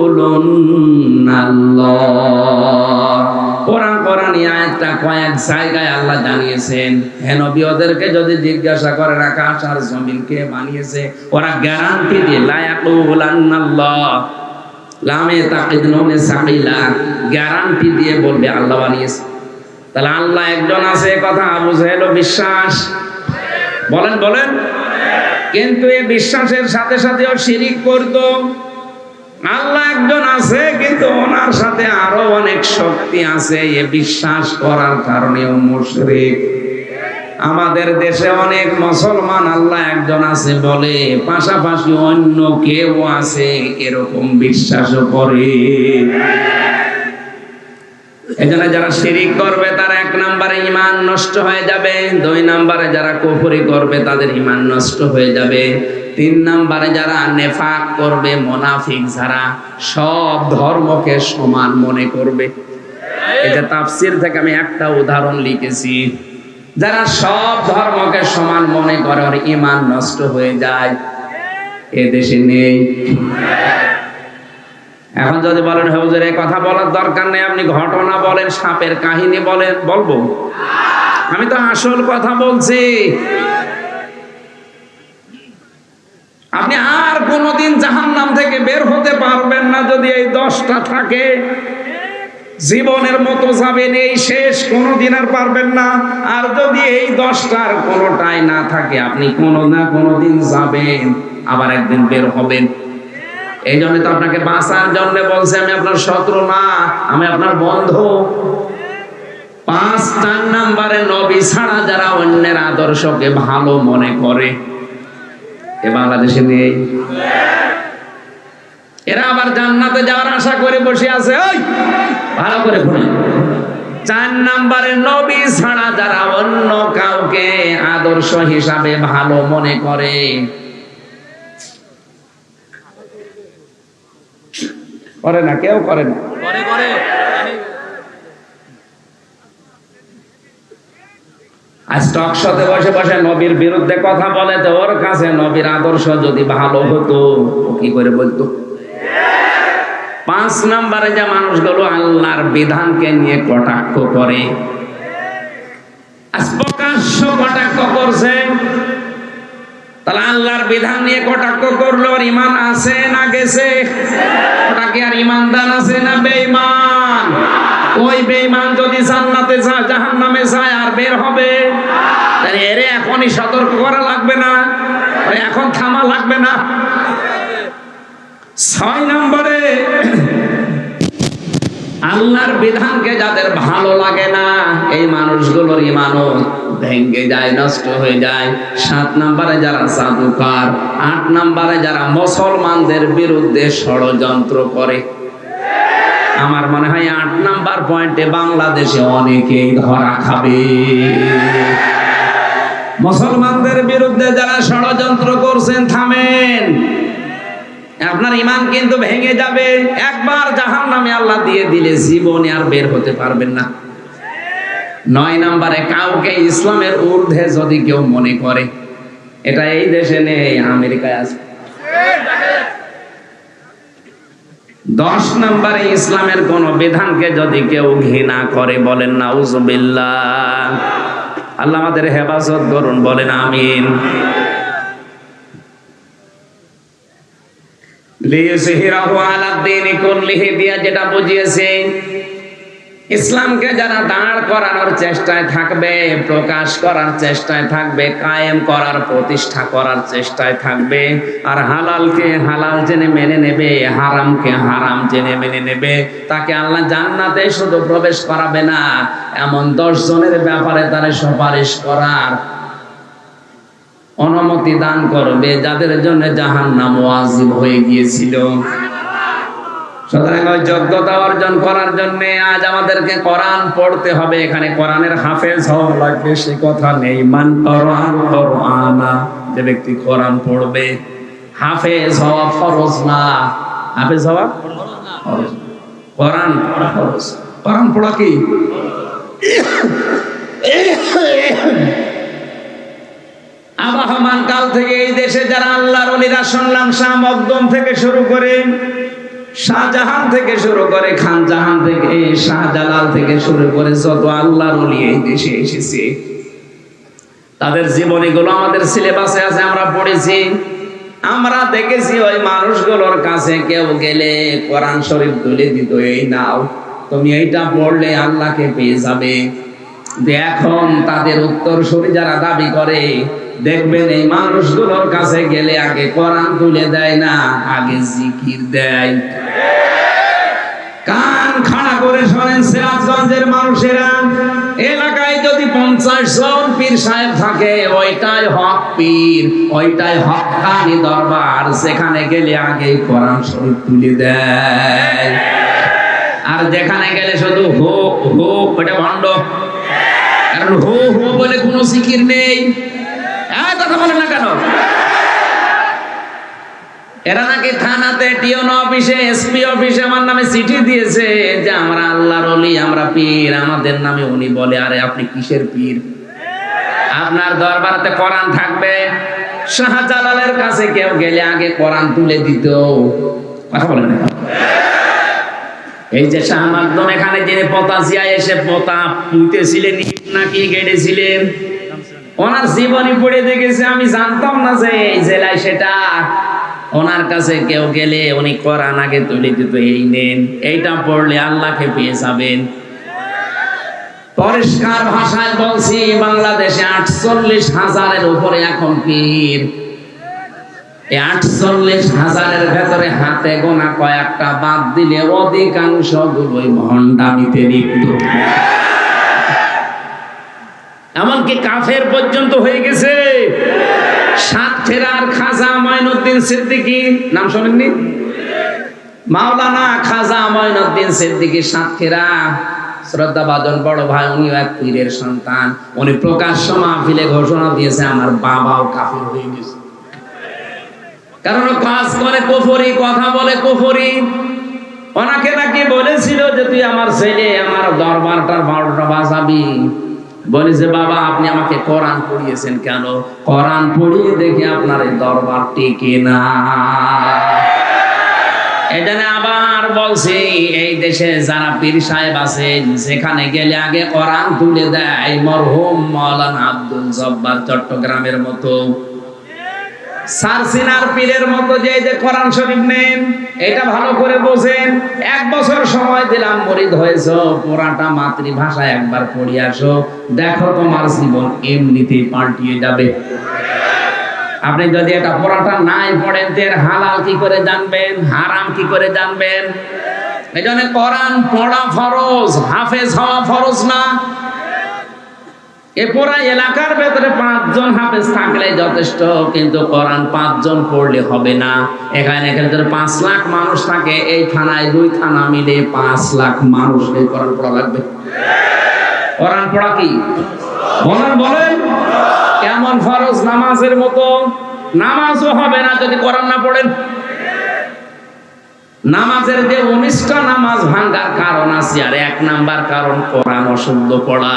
কোরআনী আয়াতটা কয়েক জায়গায় আল্লাহ জানিয়েছেন, হে নবী ওদেরকে যদি জিজ্ঞাসা করেন আকাশ আর জমিন কে বানিয়েছে, ওরা গ্যারান্টি দিয়ে লা ইয়াকুলুনাল্লাহ, লামে তাকিদ নুনে সাকিলা, গ্যারান্টি দিয়ে বলবে আল্লাহ বানিয়েছে। তাহলে আল্লাহ একজন আছে কথা আবু জেহেল বিশ্বাস বলেন। কিন্তু এই বিশ্বাসের সাথে সাথে ও শিরিক করতো। আল্লাহ একজন আছে কিন্তু ওনার সাথে আরো অনেক শক্তি আছে, এ বিশ্বাস করার কারণে ও মুশরিক। আমাদের দেশে অনেক মুসলমান আল্লাহ একজন আছে বলে, পাশাপাশি অন্য কেউ আছে এরকম বিশ্বাসও করে। এজন্য যারা শিরিক করবে তার 1 নম্বরে ঈমান নষ্ট হয়ে যাবে, 2 নম্বরে যারা কুফরি করবে তাদের ঈমান নষ্ট হয়ে যাবে, 3 নম্বরে যারা নেফাক করবে, মুনাফিক যারা সব ধর্মকে সমান মনে করবে। এটা তাফসীর থেকে আমি একটা উদাহরণ লিখেছি। যারা সব ধর্মকে সমান মনে করে ওর ঈমান নষ্ট হয়ে যায়, এ দেশে নেই। এখন যদি বলেন হুজুর এই কথা বলার দরকার নেই, আপনি ঘটনা বলেন, সাপের কাহিনী বলেন, বলবো? আমি তো আসল কথা বলছি। আপনি আর কোনোদিন জাহান্নাম থেকে বের হতে পারবেন না যদি এই 10টা থাকে। জীবনের মতো যাবেন, এই শেষ, কোনোদিন আর পারবেন না। আর যদি এই 10টার কোনোটাই না থাকে, আপনি কোনো না কোনোদিন যাবেন, আবার একদিন বের হবেন। এই জন্য তো আপনাকে বাঁচার জন্য বলছে, আমি আপনার শত্রু না, আমি আপনার বন্ধু। 5 নম্বরে নবী ছাড়া যারা অন্যের আদর্শকে ভালো মনে করে, এ বাংলাদেশে নেই। এরা আবার জান্নাতে যাওয়ার আশা করে বসে আছে। ওই ভালো করে শুনে, 4 নম্বরে নবী ছাড়া যারা অন্য কাউকে আদর্শ হিসাবে ভালো মনে করে, করে না, কেউ করে না। আজ টক শোতে বসে বসে নবীর বিরুদ্ধে কথা বলে, তো ওর কাছে নবীর আদর্শ যদি ভালো হতো ও কি করে বলতো? 5 নম্বরে যে মানুষগুলো আল্লাহর বিধানকে নিয়ে কটাক্ষ করে, আজ প্রকাশ্য কটাক্ষ করছে, তাহলে আল্লাহর বিধান নিয়ে কটাক্ষ করলো, আর ঈমান আছে না গেছে? ওটা কি আর ঈমানদার আছে না বেঈমান? ওই বেঈমান যদি জান্নাতে যায়, জাহান্নামে যায়, আর বের হবে? তাহলে এরে এখনই সতর্ক করা লাগবে না? এখন থামা লাগবে না? 6 নম্বরে আল্লাহর বিধানকে যাদের ভালো লাগে না, এই মানুষগুলোর ঈমানও ভেঙে যায়, নষ্ট হয়ে যায়। 7 নম্বরে যারা জাদুকর, 8 নম্বরে যারা মুসলমানদের বিরুদ্ধে ষড়যন্ত্র করে। আমার মনে হয় 8 নাম্বার পয়েন্টে বাংলাদেশে অনেকেই ধরা খাবে। মুসলমানদের বিরুদ্ধে যারা ষড়যন্ত্র করছেন, থামেন, আপনার ঈমান কিন্তু ভেঙে যাবে। একবার জাহান্নামে আল্লাহ দিয়ে দিলে জীবনে আর বের হতে পারবেন না। 9 নম্বরে কাউকে ইসলামের ঊর্ধ্বে যদি কেউ মনে করে, এটা এই দেশে নেই, আমেরিকায় আছে। 10 নম্বরে ইসলামের কোন বিধানকে যদি কেউ ঘৃণা করে, বলেন নাউজুবিল্লাহ। আল্লাহ আমাদের হেফাজত করুন, বলেন আমিন। লিইয়ুযহিরাহু আলাদ-দীনি কুল্লিহি দিয়া যেটা বুঝিয়েছে, ইসলামকে যারা দাঁড় করানোর চেষ্টায় থাকবে, প্রকাশ করার চেষ্টায় থাকবে, কায়েম করার, প্রতিষ্ঠা করার চেষ্টায় থাকবে, আর হালালকে হালাল জেনে মেনে নেবে, হারামকে হারাম জেনে মেনে নেবে, তাকে আল্লাহ জান্নাতে শুধু প্রবেশ করাবে না, এমন 10 জনের ব্যাপারে তার সুপারিশ করার অনুমতি দান করবে যাদের জন্য জাহান্নাম ওয়াজিব হয়ে গিয়েছিল। সুতরাং ওই যোগ্যতা অর্জন করার জন্য আজ আমাদেরকে কোরআন পড়তে হবে। এখানে কোরআনের হাফেজ হওয়া লাগবে সে কথা নেই। মান কোরআন কোরআনা, যে ব্যক্তি কোরআন পড়বে, হাফেজ হওয়া ফরজ না। হাফেজ হওয়া ফরজ, কোরআন পড়া ফরজ। কোরআন পড়া কি? আবহমান কাল থেকে এই দেশে যারা আল্লাহর ওলিরা শুনলাম, শাহ মখদুম থেকে শুরু করে, শাহজাহান থেকে শুরু করে, খানজাহান থেকে, শাহজালাল থেকে শুরু করে যত আল্লাহর ওলি এই দেশে এসেছে, তাদের জীবনীগুলো আমাদের সিলেবাসে আছে, আমরা পড়েছি। আমরা দেখেছি ওই মানুষগুলোর কাছে কেউ গেলে কোরআন শরীফ তুলে দিত, এই নাও তুমি এইটা পড়লে আল্লাহকে পেয়ে যাবে। এখন তাদের উত্তরসূরি যারা দাবি করে, দেখবেন এই মানুষগুলোর কাছে গেলে আগে কোরআন তুলে দেয় না, আগে জিকির দেয়। কান খাড়া করে শোনেন সিরাজগঞ্জের মানুষেরা, এলাকায় যদি 50 জন পীর সাহেব থাকে, ওইটাই হক পীর, ওইটাই হক্কানি দরবার, সেখানে গেলে আগে কোরআন শরীফ তুলে দেয়। আর যেখানে গেলে শুধু হো হো, ওটা ভণ্ড। কারণ হো হো বলে কোনো জিকির নেই। কথা বলে না কেন? এরা নাকি থানাতে, টিওন অফিসে, এসপি অফিসে আমার নামে চিঠি দিয়েছে যে আমরা আল্লাহর ওলি, আমরা পীর, আমাদের নামে উনি বলে। আরে আপনি কিসের পীর? আপনার দরবারে কোরআন থাকবে। শাহজালালের কাছে কেউ গেলে আগে কোরআন তুলে দিত। কথা বলেন না? এই যে শাহ মাকদুম এখানে যিনি পতাশিয়া এসে পতা পুঁতেছিলেন নাকি গেড়েছিলেন, ওনার জীবনী পড়ে দেখেছে। আমি জানতাম না যে এই জেলায় সেটা। ওনার কাছে কেউ গেলে উনি কোরআন আগে তুলে দিত, এই নেন, এইটা পড়লে আল্লাহকে পেয়ে যাবেন। পরিষ্কার ভাষায় বলছি, বাংলাদেশে 48,000-এর উপরে এখন পীর। এই 48,000-এর ভেতরে হাতে গোনা কয়েকটা বাদ দিলে অধিকাংশ গুলোই ভণ্ডামিতে লিপ্ত। এমনকি কাফের পর্যন্ত হয়ে গেছে। সাতক্ষীরার খাজা মঈনুদ্দিন সিদ্দিকী নাম শোনেননি? মাওলানা খাজা মঈনুদ্দিন সিদ্দিকী সাতক্ষীরা, শ্রদ্ধাভাজন বড় ভাই, উনিও এক পীরের সন্তান। উনি প্রকাশ্য মাহফিলে ঘোষণা দিয়েছে আমার বাবাও কাফের হয়ে গেছে। কারণ কাজ করে কুফরি, কথা বলে কুফরি। ওনাকে নাকি বলেছিল যে তুই আমার ছেলে, আমার দরবারটার 12টা বাজাবি। বলেছে বাবা আপনি আমাকে কোরআন পড়িয়েছেন কেন? কোরআন পড়িয়ে দেখে আপনার এই দরবার টিকে না। এজন্য আবার বলছি, এই দেশে যারা পীর সাহেব আছেন, সেখানে গেলে আগে কোরআন তুলে দেয়। মরহুম মাওলানা আব্দুল জব্বার চট্টগ্রামের মতো, সারসিনার পীরের মতো যে কোরআন শরীফ নেন, এটা ভালো করে বোঝেন। 1 বছর সময় দিলাম, মুরিদ হয়েছো, পুরাটা মাতৃভাষা একবার পড়ে আসো, দেখো তোমার জীবন এমনিতেই পাল্টিয়ে যাবে। আপনি যদি এটা পুরাটা নাই পড়েন, এর হালাল কি করে জানবেন, হারাম কি করে জানবেন? এই জন্য কোরআন পড়া ফরজ, হাফেজ হওয়া ফরজ না। এ পুরা এলাকার ভেতরে 5 জন হাফেজ থাকলে যথেষ্ট, কিন্তু কোরআন 5 জন পড়লে হবে না। এখানে 5 লাখ মানুষ থাকে, এই থানায় 2 থানা মিলে 5 লাখ মানুষকে কোরআন পড়া লাগবে। কোরআন পড়া কি বলেন? কেমন ফরজ? নামাজের মতো। নামাজও হবে না যদি কোরআন না পড়েন। নামাজের যে 19টা নামাজ ভাঙ্গার কারণ আছে, আর 1 নাম্বার কারণ কোরআন অশুদ্ধ পড়া।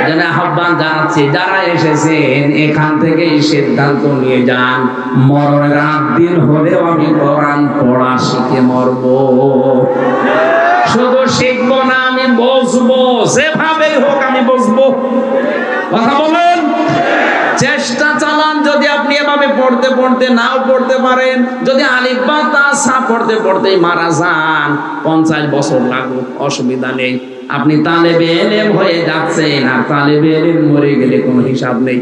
এজন্য আহ্বান জানাচ্ছি, যারা এসেছেন এখান থেকে সিদ্ধান্ত নিয়ে যান, মরণের 8 দিন হলেও আমি কোরআন পড়া শিখে মরব। শুধু শিখবো না, আমি বসবো, যেভাবেই হোক আমি বসবো। কথা বলেন? চেষ্টা চালান। যদি আপনি এভাবে পড়তে পড়তে নাও পড়তে পারেন, যদি আলিফ বা তা সা পড়তে পড়তেই মারা যান, 50 বছর লাগুক, অসুবিধা নেই। আপনি তালেবে ইলম হয়ে যাচ্ছেন, আর তালেবে ইলম মরে গেলে কোনো হিসাব নেই।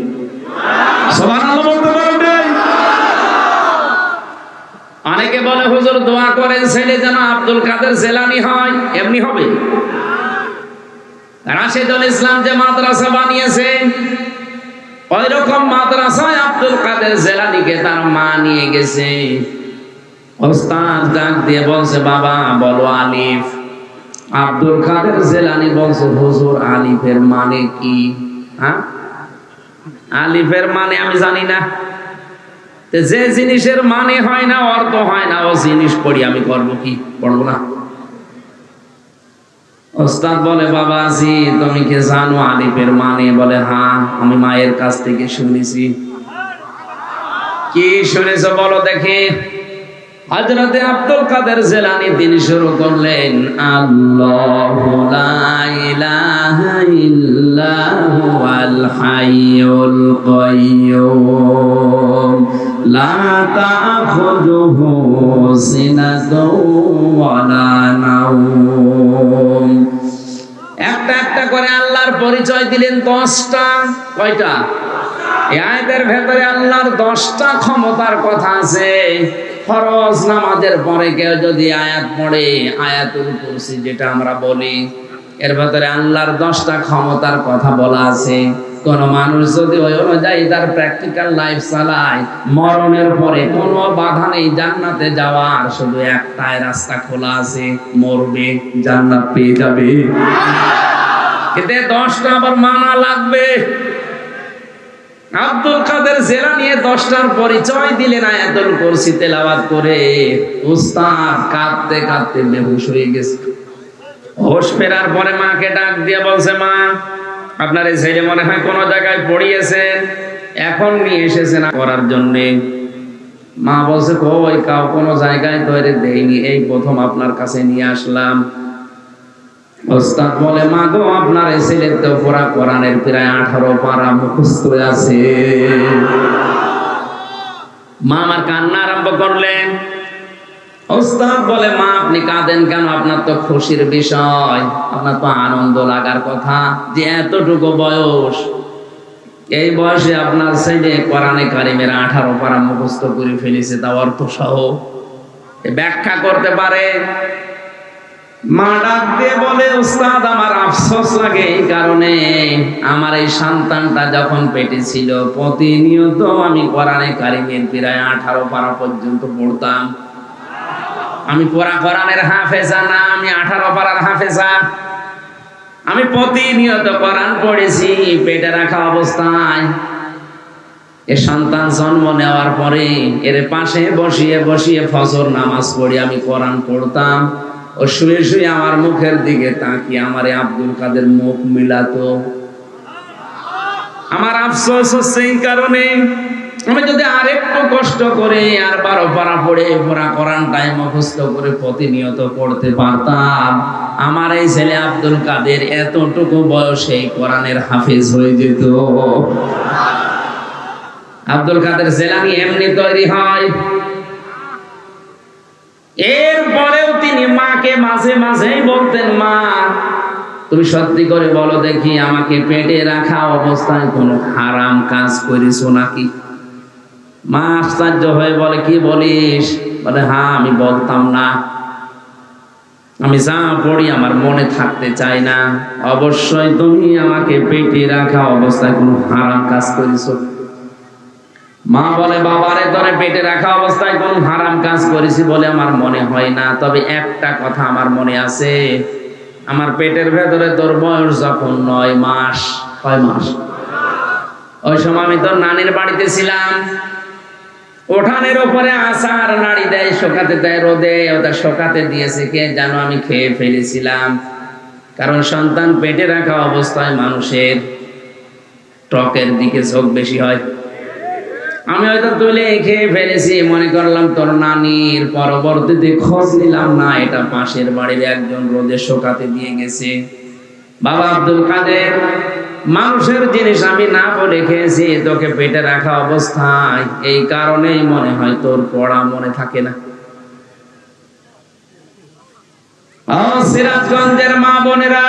সুবহানাল্লাহ বলতে পারেন? অনেকে বলে হুজুর দোয়া করেন ছেলে যেন আব্দুল কাদের জেলানি হয়। এমনি হবে? রাশেদুল ইসলাম যে মাদ্রাসা বানিয়েছেন, ওই রকম মাদ্রাসায় আব্দুল কাদের জেলানিকে তার মা নিয়ে গেছে। ওস্তাদ ডাক দিয়ে বলছে বাবা বলো আলিফ। আব্দুল কাদের জেলানি বলছে হুজুর আলিফের মানে কি? হ্যাঁ, আলিফের মানে আমি জানি না। যে জিনিসের মানে হয় না, অর্থ হয় না, ও জিনিস পড়ি আমি করবো কি? পড়বো না। ওস্তাদ বলে বাবা জি তুমি কি জানো আলিফের মানে? বলে হ্যাঁ, আমি মায়ের কাছ থেকে শুনেছি। কি শুনেছো বলো দেখি। হযরতে আব্দুল কাদের জেলানী তিনি শুরু করলেন, আল্লাহু লা ইলাহা ইল্লাহু আল হাইয়ুল কাইয়্যুম লা তাখুযুহু সিনাতুন ওয়া লা নাওম। একটা একটা করে আল্লাহর পরিচয় দিলেন 10টা। কয়টা? এই আয়াতের ভেতরে আল্লাহর 10টা ক্ষমতার কথা আছে। ফরজ নামাজের পরে কেউ যদি আয়াত পড়ে, আয়াতুল কুরসি যেটা আমরা বলি, এর ভেতরে আল্লাহর 10টা ক্ষমতার কথা বলা আছে। কোন মানুষ যদি ওই অনুযায়ী তার প্র্যাকটিক্যাল লাইফ চালায়, মরণের পরে কোনো বাধা নেই জান্নাতে যাওয়ার, শুধু একটাই রাস্তা খোলা আছে, মরবে জান্নাত পেয়ে যাবে। কিন্তু 10টা আবার মানা লাগবে। আব্দুল কাদের জিলানী 10টার পরিচয় দিলেন আয়াতুল কুরসি তেলাওয়াত করে। উস্তাদ কাঁদতে কাঁদতে বেহুশ হয়ে গেছে। হোশ ফেরার পরে মাকে ডাক দিয়ে বলছে, মা আপনার এই ছেলে মনে হয় কোন জায়গায় পড়িয়েছেন, এখন নিয়ে এসেছেন করার জন্যে। মা বলছে, কই কাউ কোনো জায়গায় তৈরি দেয়নি, এই প্রথম আপনার কাছে নিয়ে আসলাম। ওস্তাদ বলে, মা গো আপনার এই ছেলের তো পুরা কোরআনের প্রায় 18 পারা মুখস্থ আছে। মা আমার কান্না আরম্ভ করলেন। ওস্তাদ বলে, মা আপনি কাঁদেন কেন? আপনার তো খুশির বিষয়, আপনার তো আনন্দ লাগার কথা যে এতটুকু বয়স, এই বয়সে আপনার ছেলে কোরআনে কারিমের 18 পারা মুখস্থ করে ফেলেছে, তা অর্থ সহ ব্যাখ্যা করতে পারে। মা ডাক দিয়ে বলে, ওস্তাদ আমার আফসোস লাগে এই কারণে, আমার এই সন্তানটা যখন পেটে ছিল প্রতিনিয়ত আমি কোরআনে কারিমের প্রায় 18 পারা পর্যন্ত পড়তাম। আমি পুরা কোরআনের হাফেজা না, আমি 18 পারার হাফেজা। আমি প্রতিনিয়ত কোরআন পড়েছি পেটে রাখা অবস্থায়। এ সন্তান জন্ম নেওয়ার পরে এর পাশে বসিয়ে বসিয়ে ফজর নামাজ পড়ি আমি কোরআন পড়তাম। ও শুয়ে শুয়ে আমার মুখের দিকে তাকিয়ে আমারে আব্দুল কাদের মুখ মিলাতো। আমার আফসোস হচ্ছে এই কারণে, আমি যদি আরেকটু কষ্ট করে আর 12 পারা পড়ে পুরা কোরআনটাই মুখস্থ করে প্রতিনিয়ত পড়তে পারতাম, আমার এই ছেলে আব্দুল কাদের এতটুকু বয়সে কোরআনের হাফেজ হয়ে যেত। আব্দুল কাদের জিলানী এমনি তৈরি হয়। এরপরেও তিনি মাকে মাঝে মাঝেই বলতেন, মা তুমি সত্যি করে বলো দেখি, আমাকে পেটে রাখা অবস্থায় কোনো হারাম কাজ করেছো নাকি? মা আশ্চর্য হয়ে বলে, কি বলিস? বলে, হ্যাঁ আমি বলতাম না, আমি যা পড়ি আমার মনে থাকতে চাই না, অবশ্যই তুমি আমাকে পেটে রাখা অবস্থায় কোনো হারাম কাজ করেছো। মা বলে, বাবারে তোরে পেটে রাখা অবস্থায় কোন হারাম কাজ করেছি বলে আমার মনে হয় না, তবে একটা কথা আমার মনে আছে, আমার পেটের ভেতরে তোর বয়স যখন 9 মাস, 6 মাস, ওই সময় আমি তোর নানির বাড়িতে ছিলাম। উঠানের উপরে আচার নাড়ি দেয়, শোকাতে দেয় রোদে, ওটা শোকাতে দিয়েছে কে জানো, আমি খেয়ে ফেলেছিলাম। কারণ সন্তান পেটে রাখা অবস্থায় মানুষের টকের দিকে ঝোঁক বেশি হয়। আমি হয়তো তুলে খেয়ে ফেলেছি, মনে করলাম তোর নানির, পরবর্তীতে খোঁজ নিলাম না এটা পাশের বাড়ির একজন রোদে শোকাতে দিয়ে গেছে। বাবা আব্দুল কাদের, মানুষের জিনিস আমি না বলে খেয়েছি তোকে পেটে রাখা অবস্থায়, এই কারণেই মনে হয় তোর পড়া মনে থাকে না। সিরাজগঞ্জের মা বোনেরা,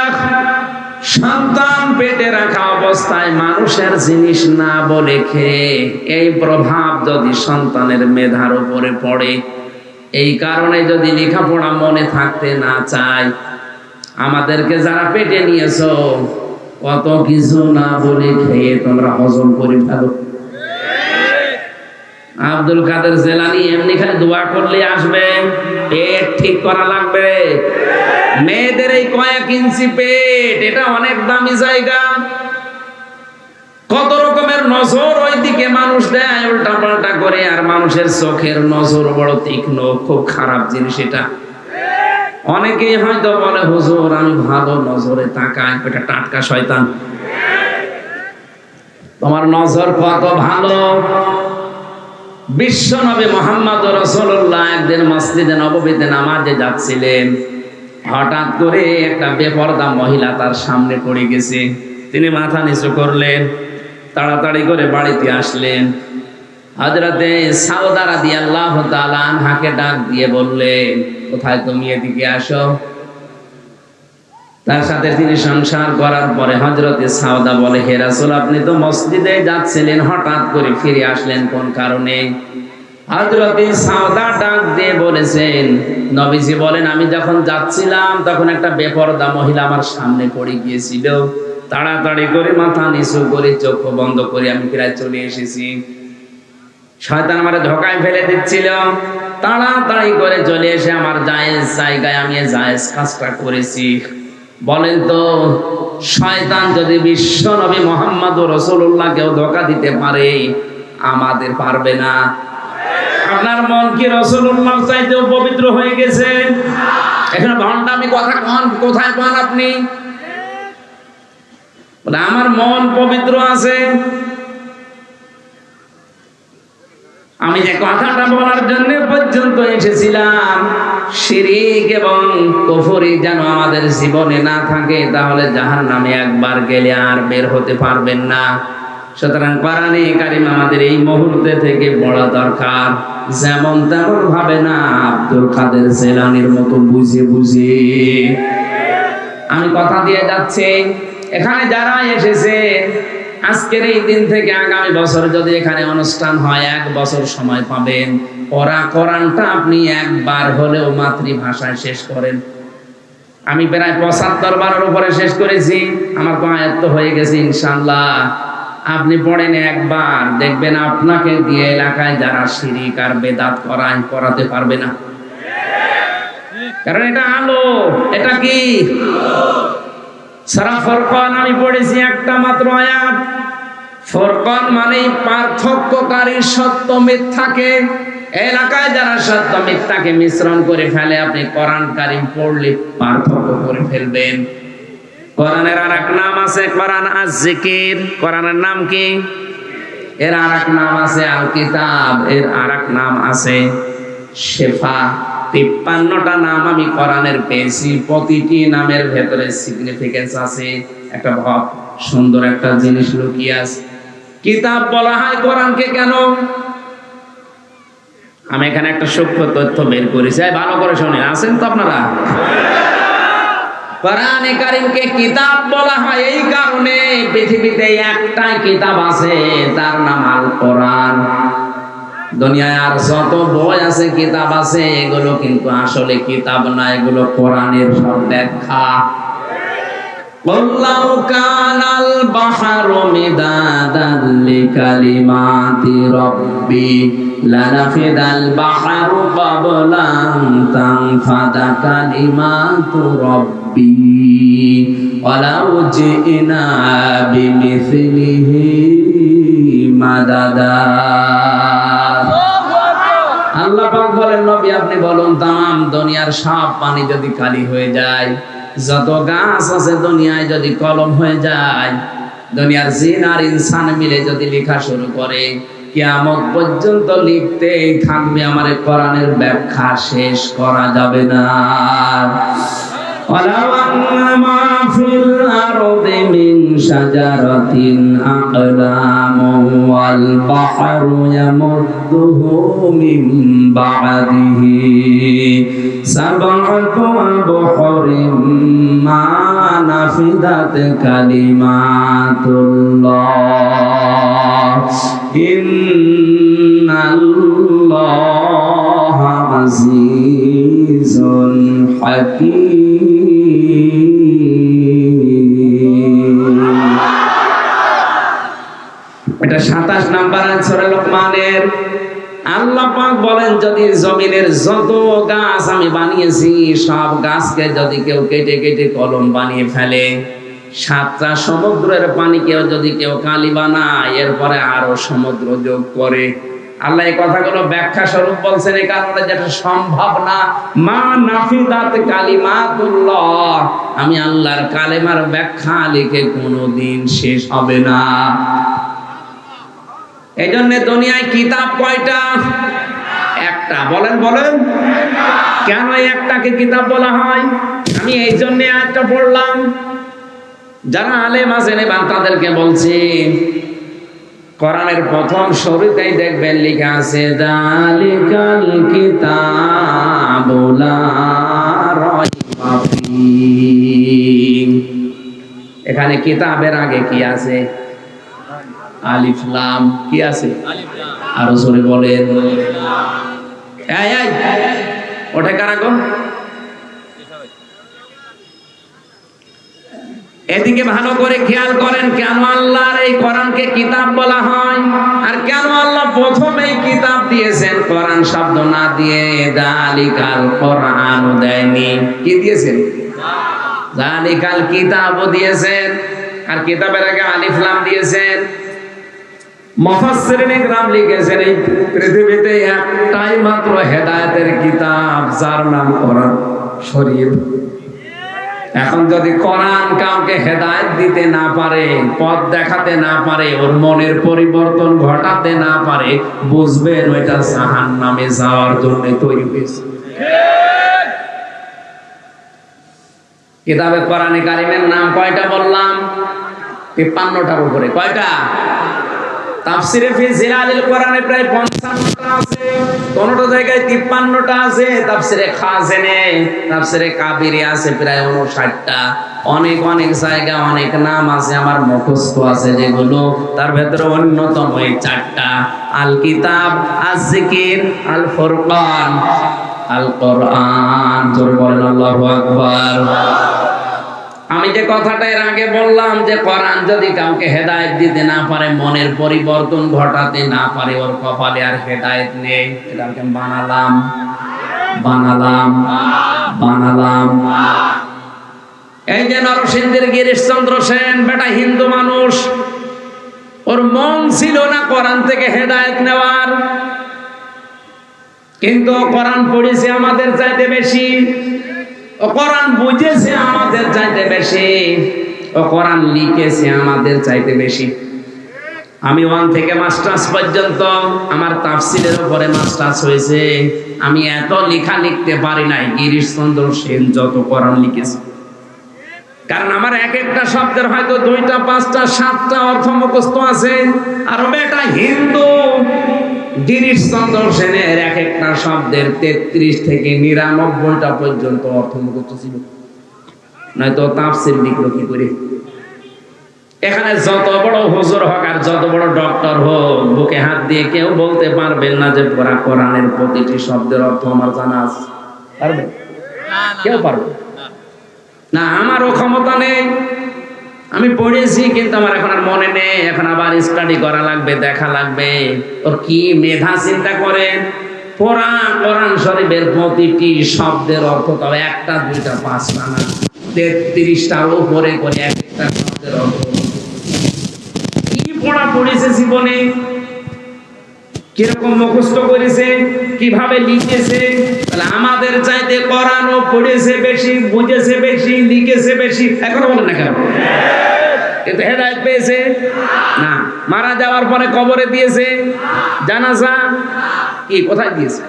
সন্তান পেটে রাখা অবস্থায় মানুষের জিনিস না বলে খেয়ে এই প্রভাব যদি সন্তানের মেধার উপরে পড়ে, এই কারণে যদি লেখাপড়া মনে থাকতে না চায়, আমাদেরকে যারা পেটে নিয়েছো কত কিছু না বলে খেয়ে তোমরা হজম করে ফেলো। আব্দুল কাদের জিলানী এমনি খালি দোয়া করলে আসবে, পেট ঠিক করা লাগবে। মেয়েদের এই কয়েক ইঞ্চি পেট, এটা অনেক দামি জায়গা। কত রকমের নজর ওই দিকে মানুষ দেয় উল্টা পাল্টা করে, আর মানুষের চোখের নজর বড় তীক্ষ্ণ, খুব খারাপ জিনিস এটা। অনেকেই হয়তো বলে, হুজুর আমি ভালো নজরে তাকাই, ওটা টাটকা শয়তান। তোমার নজর কত ভালো। বিশ্ব নবী মুহাম্মদ রাসূলুল্লাহ একদিন মসজিদে নববীতে নামাজে যাচ্ছিলেন, হঠাৎ করে একটা বেপরদা মহিলা তার সামনে পড়ে গেছে। তিনি মাথা নিচু করলেন, তাড়াতাড়ি করে বাড়িতে আসলেন। হযরতে সাউদা রাদিয়াল্লাহু তাআলা আনহাকে ডাক দিয়ে বললেন, কোথায় তুমি, এদিকে আসো। তার সাথে তিনি সংসার করার পরে হযরতে সাউদা বলে, হে রাসূল আপনি তো মসজিদে যাচ্ছিলেন, হঠাৎ করে ফিরে আসলেন কোন কারণে? হযরত সাউদা ডাক দিয়ে বলেছেন, নবীজি বলেন, আমি যখন যাচ্ছিলাম তখন একটা বেপরদা মহিলা আমার সামনে পড়ে গিয়েছিল। তাড়াতাড়ি করে মাথা নিচু করে চোখ বন্ধ করে আমি প্রায় চলে এসেছি। শয়তান আমারে ধোঁকায় ফেলে দিচ্ছিল। তাড়াতাড়ি করে চলে এসে আমার জায়েজ জায়গায় আমি জায়েজ কাজটা করেছি। বলেন তো, শয়তান যদি বিশ্ব নবী মুহাম্মদুর রাসূলুল্লাহকেও ধোঁকা দিতে পারে, আমাদের পারবে না? আপনার মন কি রাসূলুল্লাহর চাইতেও পবিত্র হয়ে গেছে? এখন ভণ্ডামি কথা কোথায় পান আপনি? বলে আমার মন পবিত্র আছে। আমি যে কথাটা বলার জন্য পর্যন্ত এসেছিলাম, শিরক এবং কুফরি যেন আমাদের জীবনে না থাকে, তাহলে জাহান্নামে একবার গেলে আর বের হতে পারবেন না। সুতরাং কোরআনে কারীম আমাদের এই মুহূর্তে থেকে পড়া দরকার, যেমন তেমন ভাবে না, আব্দুল কাদের জিলানীর মতো বুঝে বুঝে। আমি কথা দিয়ে যাচ্ছি, এখানে যারা এসেছে আজকের এই দিন থেকে আগামী বছর যদি এখানে অনুষ্ঠান হয়, 1 বছর সময় পাবেন। কোরআনটা আপনি একবার হলেও মাতৃভাষায় শেষ করেন। আমি প্রায় 75 বারের উপরে শেষ করেছি, আমার তো আয়ত্ত হয়ে গেছে ইনশাআল্লাহ। আপনি পড়েন একবার, দেখবেন আপনাকে দিয়ে এলাকায় যারা শিরক আর বেদাত করাতে পারবে না। কারণ এটা আলো। এটা কি? সূরা ফুরকান আমি পড়েছি একটা মাত্র আয়াত। ফুরকান মানে পার্থক্যকারী সত্য মিথ্যাকে। এলাকায় যারা সত্য মিথ্যাকে মিশ্রণ করে ফেলে, আপনি কোরআন কারীম পড়লে পার্থক্য করে ফেলবেন। কোরআনের আরেক নাম আছে কোরআন আয-যিকির। কোরআনের নাম কি? এর আরেক নাম আছে আল কিতাব, এর আরেক নাম আছে শিফা। 53টা নাম আমি কোরআনের পেয়েছি। প্রতিটি নামের ভেতরে সিগনিফিকেন্স আছে, একটা ভাব, সুন্দর একটা জিনিস লুকিয়ে আছে। কিতাব বলা হয় কোরআনকে কেন? আমি এখানে একটা সূক্ষ্ম তথ্য বের করেছি, ভালো করে শুনেন। আছেন তো আপনারা? কোরআনে কারীমকে কিতাব বলা হয় এই কারণে, পৃথিবীতে একটাই কিতাব আছে, তার নাম আল কোরআন। দুনিয়ায় আর যত বই আছে, কিতাব আছে, এগুলো কিন্তু আসলে কিতাব না, এগুলো কোরআনের সব ব্যাখ্যা। ওয়াল্লাহু কানাল বাহরু মিদাদান লিকালিমাতি রাব্বি লানাফিদাল বাহরু ক্বাবলা আন তানফাদা কালিমাতু রাব্বি ওয়ালাউ জিনা বিমিসলিহি মাদাদা। আল্লাহ পাক বলেন, নবী আপনি বলুন, তাম দুনিয়ার সব পানি যদি কালি হয়ে যায়, যত গাছ আছে দুনিয়ায় যদি কলম হয়ে যায়, দুনিয়ার জিন আর ইনসান মিলে যদি লেখা শুরু করে, কিয়ামত পর্যন্ত লিখতেই থাকবে, আমার কোরআনের ব্যাখ্যা শেষ করা যাবে না। ওয়ালাউ আন্নামা ফিল আরদি মিন শাজারাতিন আকলামু ওয়াল বাহরু ইয়ামুদ্দুহু মিন বা'দিহি সাব'আতু আবহুরিম মা নাফিদাত কালিমাতুল্লাহ ইন্নাল্লাহা আজিজুন হাকীম। এটা 27 নাম্বার সূরা লোকমানের। আল্লাহ পাক বলেন, যদি জমিনের যত গাছ আমি বানিয়েছি, সব গাছকে যদি কেউ কেটে কেটে কলম বানিয়ে ফেলে, 7টা সমুদ্রের পানিকেও যদি কেউ কালি বানায়, এরপরে আরো সমুদ্র যোগ করে, আল্লাহ এই কথাগুলো ব্যাখ্যা স্বরূপ বলছেন, এই কারণে যেটা সম্ভব না। মা নাফিদাত কালিমাতুল্লাহ, আমি আল্লাহর কালেমার ব্যাখ্যা লিখে কোনোদিন শেষ হবে না। এই জন্য দুনিয়ায় কিতাব কয়টা? একটা। বলেন বলেন, কেন একটাকে কিতাব বলা হয়? আমি এই জন্য একটা পড়লাম, যারা আলেম আছেন এবার তাদেরকে বলছি, কোরআনের প্রথম শুরুতেই দেখবেন লেখা আছে যালিকাল কিতাবু লা রাইবা ফীহি। এখানে কিতাবের আগে কি আছে? আলিফ লাম কি আছে? আরো জোরে বলেন। এই এই ওঠে কারা গো? এদিকে ভালো করে খেয়াল করেন, কেন আল্লাহর এই কোরআনকে কিতাব বলা হয় আর কেন আল্লাহ প্রথমেই কিতাব দিয়েছেন কোরআন শব্দ না দিয়ে যালিকাল কোরআন দেয়নি? কি দিয়েছেন? যালিকাল কিতাবও দিয়েছেন, আর কিতাবের আগে আলিফ লাম দিয়েছেন। মুফাসসিরিনে কিরাম লিখেছেন এই পৃথিবীতে একটাই মাত্র হেদায়েতের কিতাব, যার নাম কোরআন শরীফ। এখন যদি কোরআন কাউকে হেদায়েত দিতে না পারে, পথ দেখাতে না পারে, ওর মনের পরিবর্তন ঘটাতে না পারে, বুঝবেন ওইটা জাহান্নামে যাওয়ার জন্য তৈরি হয়েছে। কিতাবে কোরআনে কারিমের নাম কয়টা বললাম? ৫৫টার উপরে। কয়টা? তাফসিরে ফি জিলালিল কোরআনে প্রায় ৫৫টা আছে, কোনটা জায়গায় ৫৩টা আছে। তাফসিরে খাজেনে, তাফসিরে কাবিরে আছে প্রায় ৫৯টা। অনেক অনেক জায়গায় অনেক নাম আছে, আমার মুখস্থ আছে যেগুলো। তার ভেতরে অন্যতম এই ৪টা: আল কিতাব, আজ জিকির, আল ফুরকান, আল কোরআন। জোরে বলেন আল্লাহু আকবার। আমি যে কথাটা এর আগে বললাম যে কোরআন যদি কাউকে হেদায়েত দিতে না পারে, মনের পরিবর্তন ঘটাতে না পারে, ওর কপালে আর হেদায়েত নেই। এটাকে বানালাম বানালাম বানালাম। এই যে নরসিংদীর গিরিশচন্দ্র সেন, বেটা হিন্দু মানুষ, ওর মন ছিল না কোরআন থেকে হেদায়েত নেওয়ার, কিন্তু কোরআন পড়েছে আমাদের চাইতে বেশি, ও কোরআন বুঝেছে আমাদের চাইতে বেশি, ও কোরআন লিখেছে আমাদের চাইতে বেশি। আমি 1 থেকে মাস্টার্স পর্যন্ত আমার তাফসীরের উপরে মাস্টার্স হয়েছে। আমি এত লেখা লিখতে পারি নাই গিরিশচন্দ্র সেন যত কোরআন লিখেছে। কারণ আমার এক একটা শব্দের হয়তো 2টা 5টা 7টা অর্থ মুখস্থ আছে। আর বেটা হিন্দু গিরিশচন্দ্র সেনের এক একটা শব্দের 33 থেকে 99টা পর্যন্ত অর্থ মুখস্থ ছিল, নয়তো তাফসীর লিখলো কি করে? এখানে যত বড় হুজুর হোক আর যত বড় ডক্টর হোক, বুকে হাত দিয়ে কেউ বলতে পারবেন না যে পুরা কোরআনের প্রতিটি শব্দের অর্থ আমার জানা আছে। পারবে? কেউ পারবে না। আমারও ক্ষমতা নেই। আমি পড়েছি কিন্তু আমার এখন আর মনে নেই। এখন আবার স্টাডি করা লাগবে, দেখা লাগবে। ওর কি মেধা চিন্তা করেন! পুরা কোরআন শরীফের প্রতিটি শব্দের অর্থ তবে 1টা 2টা 5টা না, 33টার উপরে করে একটা শব্দের অর্থ। কি পড়া পড়েছে জীবনে, কিরকম মুখস্থ করেছে, কিভাবে লিখেছে। তাহলে আমাদের চাইতে কোরআনও পড়েছে বেশি, বুঝেছে বেশি, লিখেছে বেশি। এখন বলেন না কেন? কিন্তু হেদায়েত পেয়েছে না। মারা যাওয়ার পরে কবরে দিয়েছে জানাজা, কি কোথায় দিয়েছে?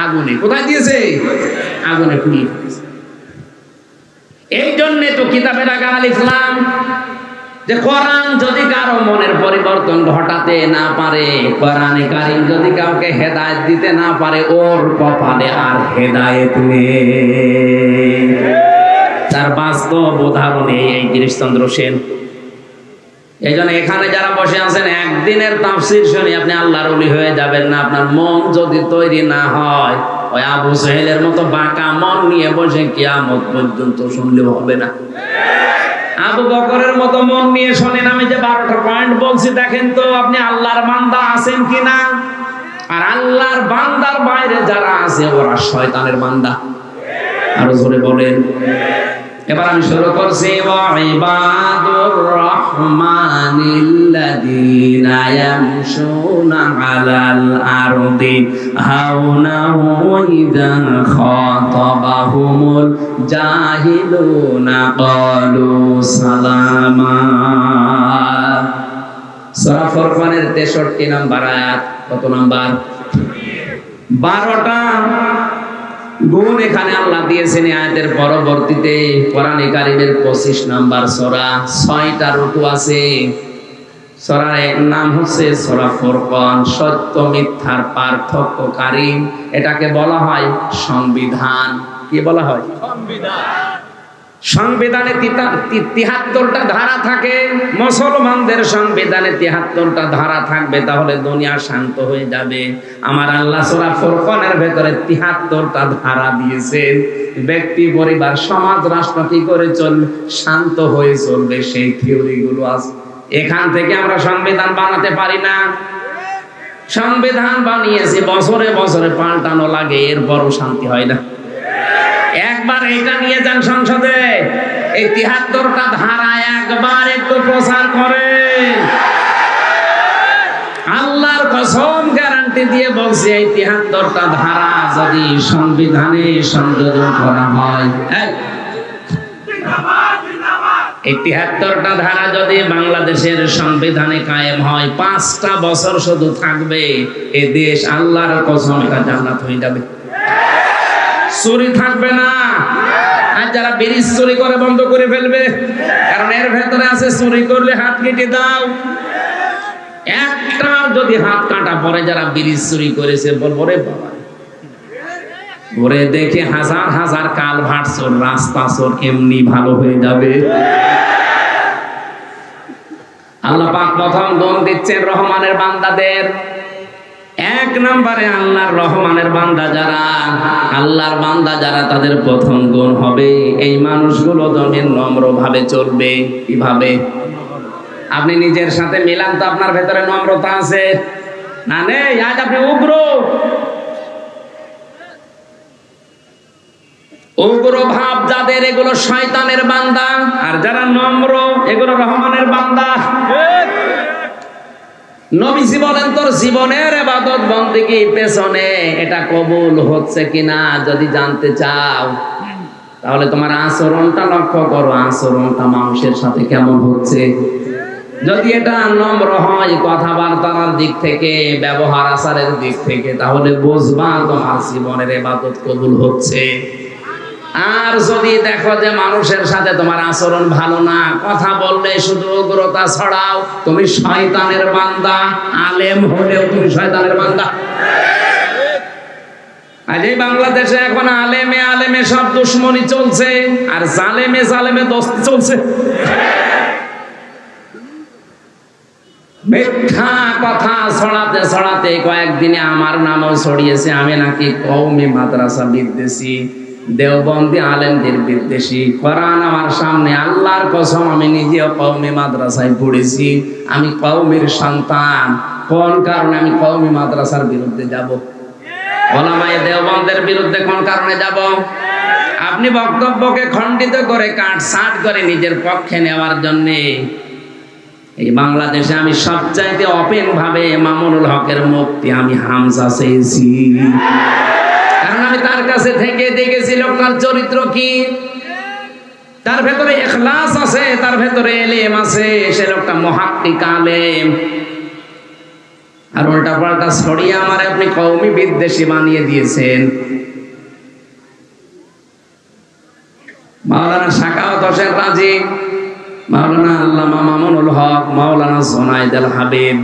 আগুনে। কোথায় দিয়েছে? আগুনে পুড়িয়ে দিয়েছে। এই জন্য তো কিতাবের আগে আলিফ লাম, যে কোরআন যদি কারো মনের পরিবর্তন ঘটাতে না পারে, কোরআনে কারীম যদি কাউকে হেদায়েত দিতে না পারে, ওর কপালে আর হেদায়েত নেই। তার বাস্তব উদাহরণ এই গিরিশচন্দ্র সেন। এই জন্য এখানে যারা বসে আছেন, একদিনের তাফসীর শুনে আপনি আল্লাহর ওলি হয়ে যাবেন না। আপনার মন যদি তৈরি না হয়, ওই আবু জাহেলের মতো বাঁকা মন নিয়ে বসে কিয়ামত পর্যন্ত শুনলেও হবে না। আবু বকরের মতো মন নিয়ে শোনেন। আমি যে 12টা পয়েন্ট বলছি, দেখেন তো আপনি আল্লাহর বান্দা আছেন কিনা। আর আল্লাহর বান্দার বাইরে যারা আছে, ওরা শয়তানের বান্দা। আরো জোরে বলেন। এবার আমি শুরু করছি। ওয়া ইবাদুর রাহমানিল্লাযীনা ইয়ামশুনা আলাল আরদি হাওনা ওয়া ইযা খাতাবাহুমুল জাহিলুনা ক্বালু সালামা। সূরা ফুরকানের 63 নম্বর আয়াত। কত নাম্বার? 12টা গুণ এখানে আল্লাহ দিয়েছেন আয়াতের পরবর্তীতে। কোরআনে কারীমের 25 নাম্বার সূরা, 6টা রুকু আছে। সূরার নাম হচ্ছে সূরা ফুরকান, সত্য মিথ্যার পার্থক্যকারী। এটাকে বলা হয় সংবিধান। কি বলা হয়? সংবিধান। সংবিধানে 73টা ধারা থাকে, মুসলমানদের সংবিধানে 73টা ধারা থাকবে, তাহলে দুনিয়া শান্ত হয়ে যাবে। আমার আল্লাহ সূরা ফুরকানের ভেতরে 73টা ধারা দিয়েছেন। ব্যক্তি, পরিবার, সমাজ, রাষ্ট্র কি করে চলবে, শান্ত হয়ে চলবে, সেই থিওরি গুলো আছে। এখান থেকে আমরা সংবিধান বানাতে পারি না। সংবিধান বানিয়েছি, বছরে বছরে পাল্টানো লাগে, এরপরও শান্তি হয় না। একবার এটা নিয়ে যান সংসদে, এই 73টা ধারা একবার একটু প্রচার করে, আল্লাহর কসম গ্যারান্টি দিয়ে বলছি, এই 73টা ধারা যদি সংবিধানে সংযোজন করা হয়, এই 73টা ধারা যদি বাংলাদেশের সংবিধানে কায়েম হয়, 5টা বছর শুধু থাকবে এই দেশ, আল্লাহর কসম এটা জান্নাত হয়ে যাবে। চুরি থাকবে না, আর যারা ব্রিজ চুরি করে বন্ধ করে ফেলবে, কারণ এর ভেতরে আছে চুরি করলে হাত কেটে দাও। একটা যদি হাত কাটা পরে যারা ব্রিজ চুরি করেছে, বলবো রে বাবা, ওরে দেখে হাজার হাজার কালভার্ট চোর, রাস্তা চোর এমনি ভালো হয়ে যাবে। আল্লাহ পাক প্রথম গুণ দিচ্ছেন রহমানের বান্দাদের। 1 নম্বরে আল্লাহর রহমানের বান্দা যারা, আল্লাহর বান্দা যারা, তাদের প্রথম গুণ হবে এই মানুষগুলো জমিন নম্র ভাবে চলবে। কিভাবে? আপনি নিজের সাথে মিলান তো, আপনার ভেতরে নম্রতা আছে না নেই? আজ আপনি উগ্র ভাব যাদের, এগুলো শয়তানের বান্দা, আর যারা নম্র এগুলো রহমানের বান্দা। নবীজি বলেন, তোর জীবনের ইবাদত বন্দেগী পেছনে এটা কবুল হচ্ছে কিনা যদি জানতে চাও, তাহলে তোমার আচরণটা লক্ষ্য করো, আচরণটা মানুষের সাথে কেমন হচ্ছে। যদি এটা নম্র হয় কথাবার্তার দিক থেকে, ব্যবহার আচারের দিক থেকে, তাহলে বুঝবা তোমার জীবনের ইবাদত কবুল হচ্ছে। আর যদি দেখো যে মানুষের সাথে তোমার আচরণ ভালো না, কথা বললে শুধু উগ্রতা ছড়াও, তুমি শয়তানের বান্দা। আলেম হলেও তুমি শয়তানের বান্দা। আজ এই বাংলাদেশে এখন আলেমে আলেমে সব দুশ্মনী চলছে, আর জালেমে জালেমে দোস্তি চলছে। মিথ্যা কথা ছড়াতে ছড়াতে কয়েকদিনে আমার নামও ছড়িয়েছে, আমি নাকি কওমি মাদ্রাসা বিদ্বেষী, দেওবন্দি আলেমদের বিদ্বেষী। কোরআন আমার সামনে, আল্লাহর কসম আমি নিজেও কওমি মাদ্রাসায় পড়েছি, আমি কওমির সন্তান। কোন কারণে আমি কওমি মাদ্রাসার বিরুদ্ধে যাব? ওলামায়ে দেওবন্দের বিরুদ্ধে কোন কারণে যাব? আপনি বক্তব্যকে খণ্ডিত করে কাটছাঁট করে নিজের পক্ষে নেওয়ার জন্যে। এই বাংলাদেশে আমি সবচাইতে ওপেন ভাবে মামুনুল হকের মুক্তি আমি হামজা চেয়েছি, কারণ আমি তার কাছে থেকে দেখেছি লোকটার চরিত্র কি, তার ভেতরে ইখলাস আছে, তার ভেতরে ইলম আছে, সে লোকটা মুহাক্কিক আলেম। আর উল্টা পাল্টা ছড়িয়ে আমারে আপনি কওমি বিদ্বেষী বানিয়ে দিয়েছেন। মাওলানা সাখাওয়াত হোসেন রাজি, মাওলানা আল্লামা মামুনুল হক, মাওলানা জুনায়েদ আল হাবিব,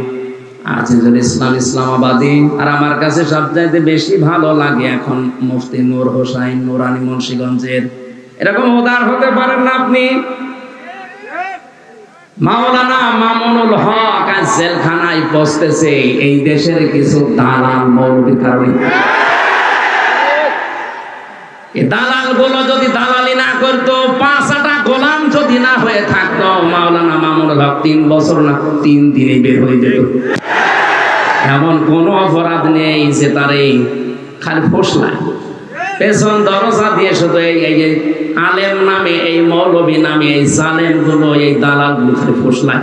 আজিজুল ইসলাম ইসলামাবাদী, আর আমার কাছে সবচাইতে বেশি ভালো লাগে এখন মুফতি নূর হোসাইন নুরানি মুন্সিগঞ্জের। এরকম উদার হতে পারেন না আপনি? মাওলানা মামুনুল হক আজ জেলখানায় পৌঁছতেছে এই দেশের কিছু দালাল মৌলবীর কারণে। এই দালাল গুলো যদি দালালি না করতো, 5টা গোলাম যদি না হয়ে থাকতো, মাওলানা মামুনুল হক 3 বছর না 3 দিনে বের হয়ে যেত। এমন কোন অপরাধ নেই যে তারে খালি ফসলায়, পেছন দরজা দিয়ে শুধু এই যে আলেম নামে, এই মৌলবী নামে এই জালেম গুলো, এই দালাল গুলো খালি ফসলায়।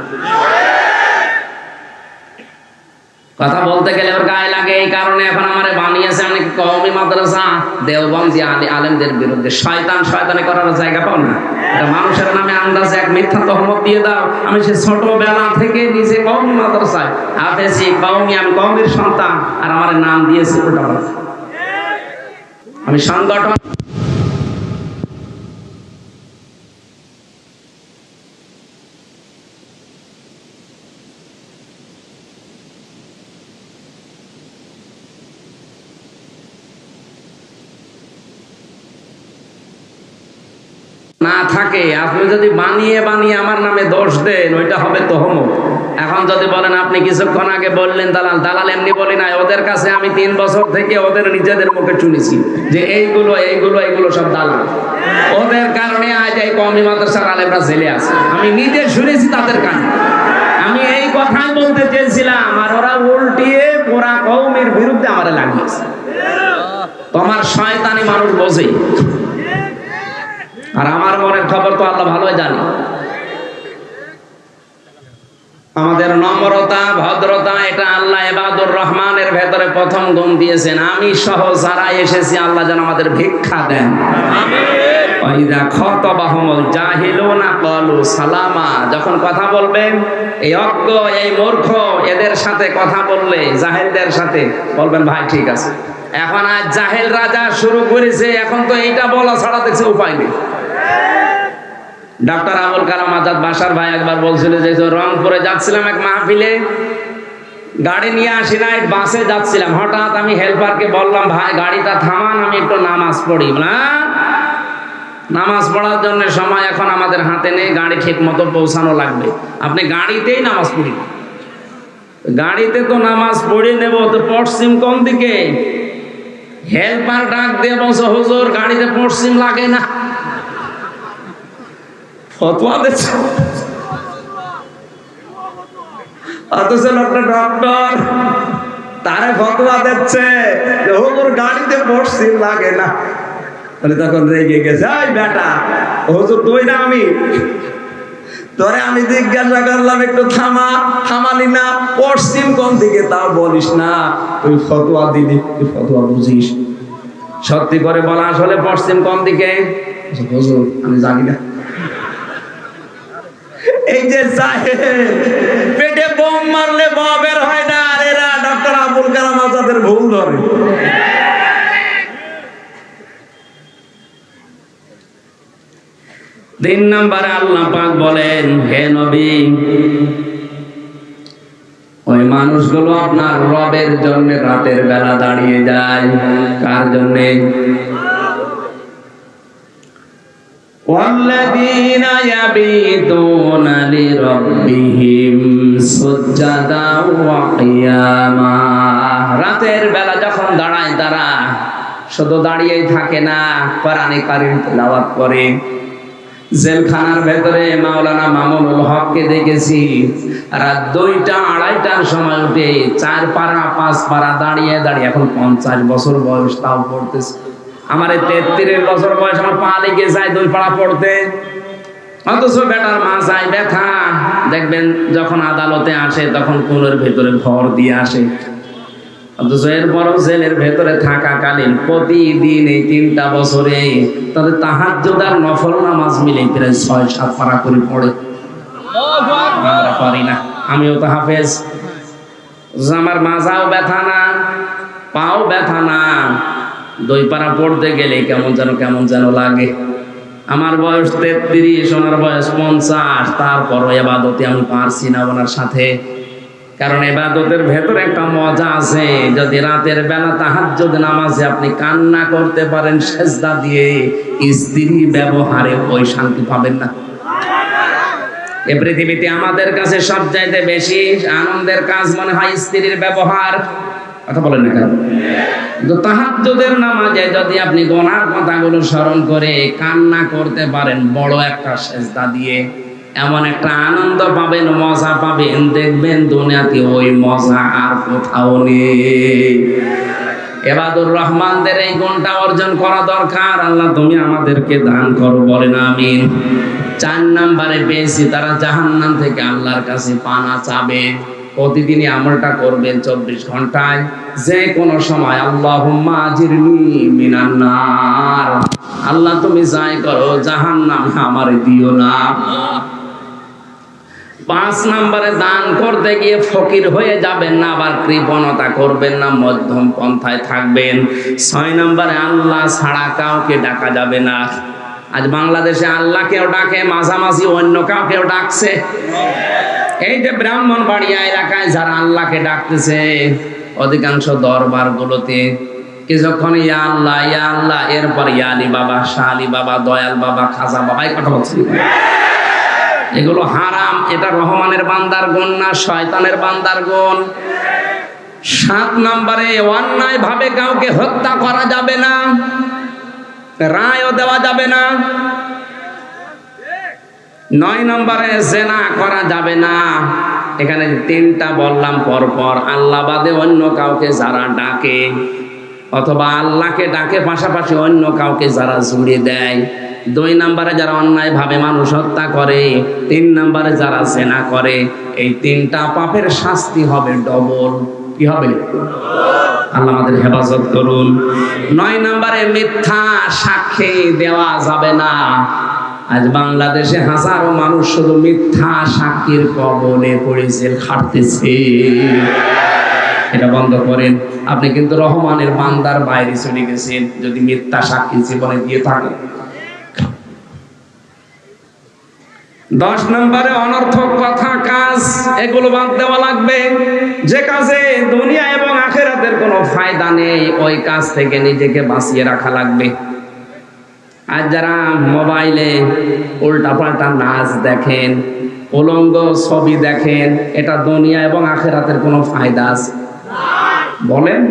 কথা বলতে গেলে ওর গায়ে লাগে, এই কারণে এখন আমারে বানিয়েছে আমি কওমি মাদ্রাসা দেওবন্দি আলেমদের বিরুদ্ধে। শয়তান শয়তানি করার জায়গা পাও না, এটা মানুষের নামে আন্দাজে এক মিথ্যা তহমত দিয়ে দাও। আমি সে ছোটবেলা থেকে নিজে কওমি মাদ্রাসায় হাফেজি, কওমি, আমি কওমির সন্তান, আর আমার নাম দিয়েছে ওটা। আমি সংগঠন না থাকে, আপনি যদি বানিয়ে বানিয়ে আমার নামে দোষ দেন ওইটা হবে তহমত। এখন যদি বলেন আপনি কিছুক্ষণ আগে বললেন দালাল, দালাল এমনি বলি না, ওদের কাছে আমি 3 বছর থেকে ওদের নিজেদের মুখে শুনেছি যে এইগুলো এইগুলো এইগুলো সব দালাল। ওদের কারণে আজ এই কওমি মাদ্রাসার আলেমরা জেলে আছে, আমি নিজে শুনেছি তাদের কানে। আমি এই কথাই বলতে চেয়েছিলাম, আর ওরা উল্টিয়ে পুরা কওমের বিরুদ্ধে আমারে লাগিয়েছে। তোমার শয়তানি মানুষ বোঝে, আর আমার মনের খবর তো আল্লাহ ভালোই জানে। আমাদের নম্রতা ভদ্রতা এটা আল্লাহ ইবাদুর রহমানের ভেতরে প্রথম গুণ দিয়েছেন। আমি সহ যারা এসেছি আল্লাহ যেন আমাদের ভিক্ষা দেন। ওয়াইদা খাতাবাহুমুল জাহিলুনা ক্বালু সালামা, যখন কথা বলবেন এই অজ্ঞ এই মূর্খ এদের সাথে কথা বললে, জাহেলদের সাথে বলবেন ভাই ঠিক আছে। এখন আজ জাহেল রাজা শুরু করেছে, এখন তো এইটা বলা ছাড়া দেখছে উপায় নেই। ডক্টর আবুল কালাম আজাদ বাসার ভাই একবার বলছিল যে রংপুরে যাচ্ছিলাম এক মাহফিলে, গাড়ি নিয়ে আসি নাই, বাসে যাচ্ছিলাম, হঠাৎ আমি হেল্পারকে বললাম ভাই গাড়িটা থামান, আমি একটু নামাজ পড়ি। না, নামাজ পড়ার জন্য সময় এখন আমাদের হাতে নেই, গাড়ি ঠিক মতো পৌঁছানো লাগবে, আপনি গাড়িতেই নামাজ পড়ি। গাড়িতে তো নামাজ পড়ে নেব, তো পশ্চিম কোন দিকে? হেল্পার ডাক দিয়ে বলছে হুজুর গাড়িতে পশ্চিম লাগে না। ফতোয়া দিচ্ছে, অথচ ডক্টর তারে ফতোয়া দিচ্ছে যে হুজুর গাড়িতে পশ্চিম লাগে না। তখন রেগে গেছে, এই বেটা হুজুর তুই না আমি, তোরে আমি জিজ্ঞাসা করলাম একটু থামালি না, পশ্চিম কোন দিকে তাও বলিস না, তুই ফতোয়া দিলি, তুই ফতোয়া বুঝিস। সত্যি করে বলা আসলে পশ্চিম কোন দিকে? হুজুর আমি জানি না। এই যে পেটে বোম মারলে বের হয় না, আর এরা ডক্টর আবুল কালাম আজাদের ভুল ধরে। তিন নম্বরে আল্লাহ পাক বলেন, হে নবী ওই মানুষগুলো আপনার রবের জন্য রাতের বেলা দাঁড়িয়ে যায়। কার জন্য? والذين يبيتون لربهم سجدا وقياما, রাতের বেলা যখন দাঁড়ায় তারা শুধু দাঁড়িয়েই থাকে না, কোরআনে কারীম তেলাওয়াত করে। জেলখানার ভেতরে মাওলানা মামুনুল হককে দেখেছি রাত 2টা 2:30টার সময় উঠে 4 পারা 5 পারা দাঁড়িয়ে দাঁড়িয়ে, এখন 50 বছর বয়স তাও পড়তেছে। আমার 33 বছর বয়স, আমার পা লেগে যায় 2 পারা পড়তে, অথচ বেটার মাথায় ব্যথা। দেখবেন যখন আদালতে আসে তখন কোলের ভেতরে ভর দিয়ে আসে, অথচ এরপরও জেলের ভেতরে থাকাকালীন প্রতিদিন এই 3টা বছরে তাদের তাহাজ্জুদ আর নফল নামাজ মিলে প্রায় 6-7 পারা করে পড়ে। আমরা পারি না, আমিও তো হাফেজ, আমার মাথাও ব্যথা না, পাও ব্যথা না, 2 পারা পড়তে গেলে কেমন যেন লাগে। আমার বয়স 33, ওনার বয়স 50, তারপরও ইবাদতে আমি পারছি না ওনার সাথে। কারণ ইবাদতের ভেতরে একটা মজা আছে, যদি রাতের বেলা তাহাজ্জুদ নামাজে আপনি কান্না করতে পারেন সেজদা দিয়ে, স্ত্রী ব্যবহারে ওই শান্তি পাবেন না। এই পৃথিবীতে আমাদের কাছে সবচাইতে বেশি আনন্দের কাজ মনে হয় স্ত্রীর ব্যবহার। কথা বলেন না কেন? তো তাহাজ্জুদের নামাজে যদি আপনি গুনার কথাগুলো স্মরণ করে কান্না করতে পারেন বড় একটা সেজদা দিয়ে, এমন একটা আনন্দ পাবেন, মজা পাবেন, দেখবেন দুনিয়াতে ওই মজা আর কোথাও নেই। ইবাদুর রহমানদের এই গুণটা অর্জন করা দরকার। আল্লাহ তুমি আমাদেরকে দান করো, বলেন আমিন। 4 নম্বরে পেয়েছি তারা জাহান্নাম থেকে আল্লাহর কাছে পানা চাবে। প্রতিদিনই আমলটা করবেন 24 ঘন্টায়, যে কোনো সময় আল্লাহুম্মা আজিরনি মিনান নার, আল্লাহ তুমি যাই করো জাহান্নামে আমারে দিও না। 5 নম্বরে দান করতে গিয়ে ফকির হয়ে যাবেন না, আবার কৃপণতা করবেন না, মধ্যম পন্থায় থাকবেন। 6 নম্বরে আল্লাহ ছাড়া কাউকে ডাকা যাবে না। আজ বাংলাদেশে আল্লাহকেও ডাকে, মাঝামাঝি অন্য কাউকেও ডাকছে। এই যে ব্রাহ্মণবাড়িয়া এলাকায় যারা আল্লাহকে ডাকতেছে, অধিকাংশ দরবারগুলোতে কিছুক্ষণ ইয়া আল্লাহ, এরপর ইয়া আলী বাবা, শাহ আলী বাবা, দয়াল বাবা, খাজা বাবা, এই কথা বলছি। এগুলো হারাম। এটা রহমানের বান্দার গুণ না শয়তানের বান্দার গুণ। 7 নম্বরে অন্যায় ভাবে কাউকে হত্যা করা যাবে না, রায়ও দেওয়া যাবে না। 9 নম্বরে জিনা করা যাবে না। এখানে 3টা বললাম পরপর। আল্লাহ বাদে অন্য কাউকে যারা ডাকে অথবা আল্লাহকে ডাকে পাশাপাশি অন্য কাউকে যারা জুড়ে দেয়। 2 নম্বরে যারা অন্যায় ভাবে মানুষ হত্যা করে। 3 নম্বরে যারা জিনা করে। এই 3টা পাপের শাস্তি হবে ডবল। কি হবে? আল্লাহ আমাদের হেফাজত করুন। 9 নম্বরে মিথ্যা সাক্ষী দেওয়া যাবে না। আজ বাংলাদেশে হাজারো মানুষ শুধু মিথ্যা সাক্ষীর কবলে পড়েছে, খাটতেছে। এটা বন্ধ করেন। আপনি কিন্তু রহমানের বান্দার বাইরে চলে গেছেন যদি মিথ্যা সাক্ষী জীবনে দিয়ে থাকেন। 10 নম্বরে অনর্থক কথা কাজ, এগুলো বাদ দেওয়া লাগবে। যে কাজে দুনিয়া এবং আখিরাতের কোনো ফায়দা নেই ওই কাজ থেকে নিজেকে বাঁচিয়ে রাখা লাগবে। আর যারা মোবাইলে উল্টাপাল্টা নাচ দেখেন, উলঙ্গ ছবি দেখেন, এটা দুনিয়া এবং আখিরাতের কোনো ফায়দা আছে? বলেন।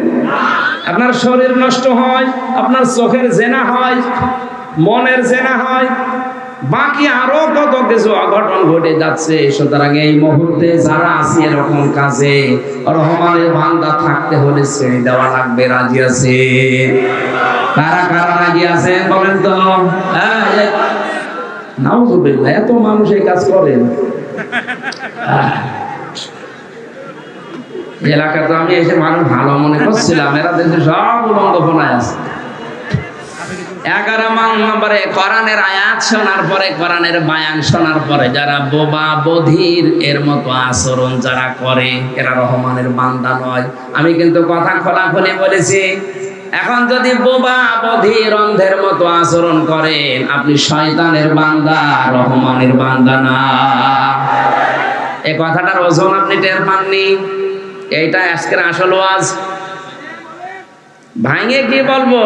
আপনার শরীর নষ্ট হয়, আপনার চোখের জেনা হয়, মনের জেনা হয়, বাকি আরো কত কিছু অঘটন ঘটে যাচ্ছে। সুতরাং এই মুহূর্তে যারা আছে এরকম কাজে রহমানের বান্দা থাকতে হলে ছেড়ে দেওয়া লাগবে। রাজি আছে? কারা কারা রাজি আছে বলেন তো? নাউজুবিল্লাহ, এত মানুষ এই কাজ করেন। এলাকায় তো আমি এসে মানুষ ভালো মনে করছিলাম, এরা দেশে সব উলঙ্গপনায় আছে। 11 নম্বরে কোরআনের আয়াত শোনার পরে, কোরআনের বায়ান শোনার পরে যারা বোবা বধির এর মতো আচরণ যারা করে এরা রহমানের বান্দা নয়। আমি কিন্তু কথা খোলাখুলি বলেছি। এখন যদি বোবা বধির অন্ধের মতো আচরণ করেন আপনি শয়তানের বান্দা, রহমানের বান্দা না। এই কথাটার ওজন আপনি টের পাননি। এইটা আজকের আসল ওয়াজ। ভাঙে কি বলবো?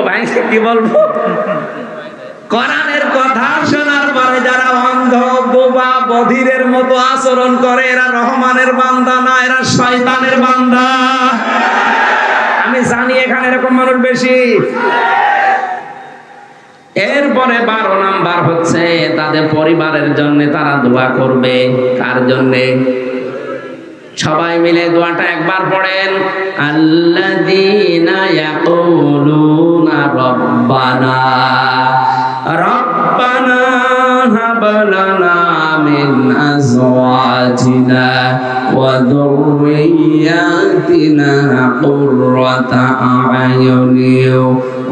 কোরআনের কথা শোনার পরে যারা অন্ধ বোবা বধিরের মতো আচরণ করে এরা রহমানের বান্দা না, এরা শয়তানের বান্দা। আমি জানি এখানে এরকম মানুষ বেশি। এরপরে 12 নাম্বার হচ্ছে তাদের পরিবারের জন্য তারা দোয়া করবে। কার জন্যে? সবাই মিলে দোয়াটা একবার পড়েন। আল্লাযীনা ইয়াকুলুনা রাব্বানা রাব্বানা হাব লানা মিন আজওয়াজিনা ওয়া যুররিয়্যাতিনা কুররাতা আ'য়ুনিন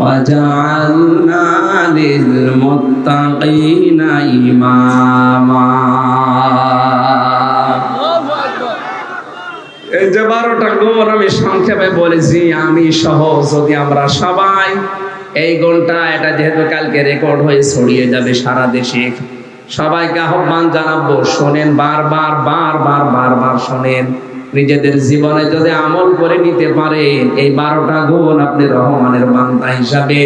ওয়াজআলনা লিল মুত্তাকিনা ইমামা। এই যে 12টা গুণ আমি সংক্ষেপে বলেছি, আমি সহ যদি আমরা সবাই এই গুণটা, এটা যেহেতু কালকে রেকর্ড হয়ে ছড়িয়ে যাবে সারা দেশে, সবাইকে আহ্বান জানাবো, শোনেন, বারবার শোনেন। নিজেদের জীবনে যদি আমল করে নিতে পারেন এই 12টা গুণ, আপনি রহমানের বান্দা হিসাবে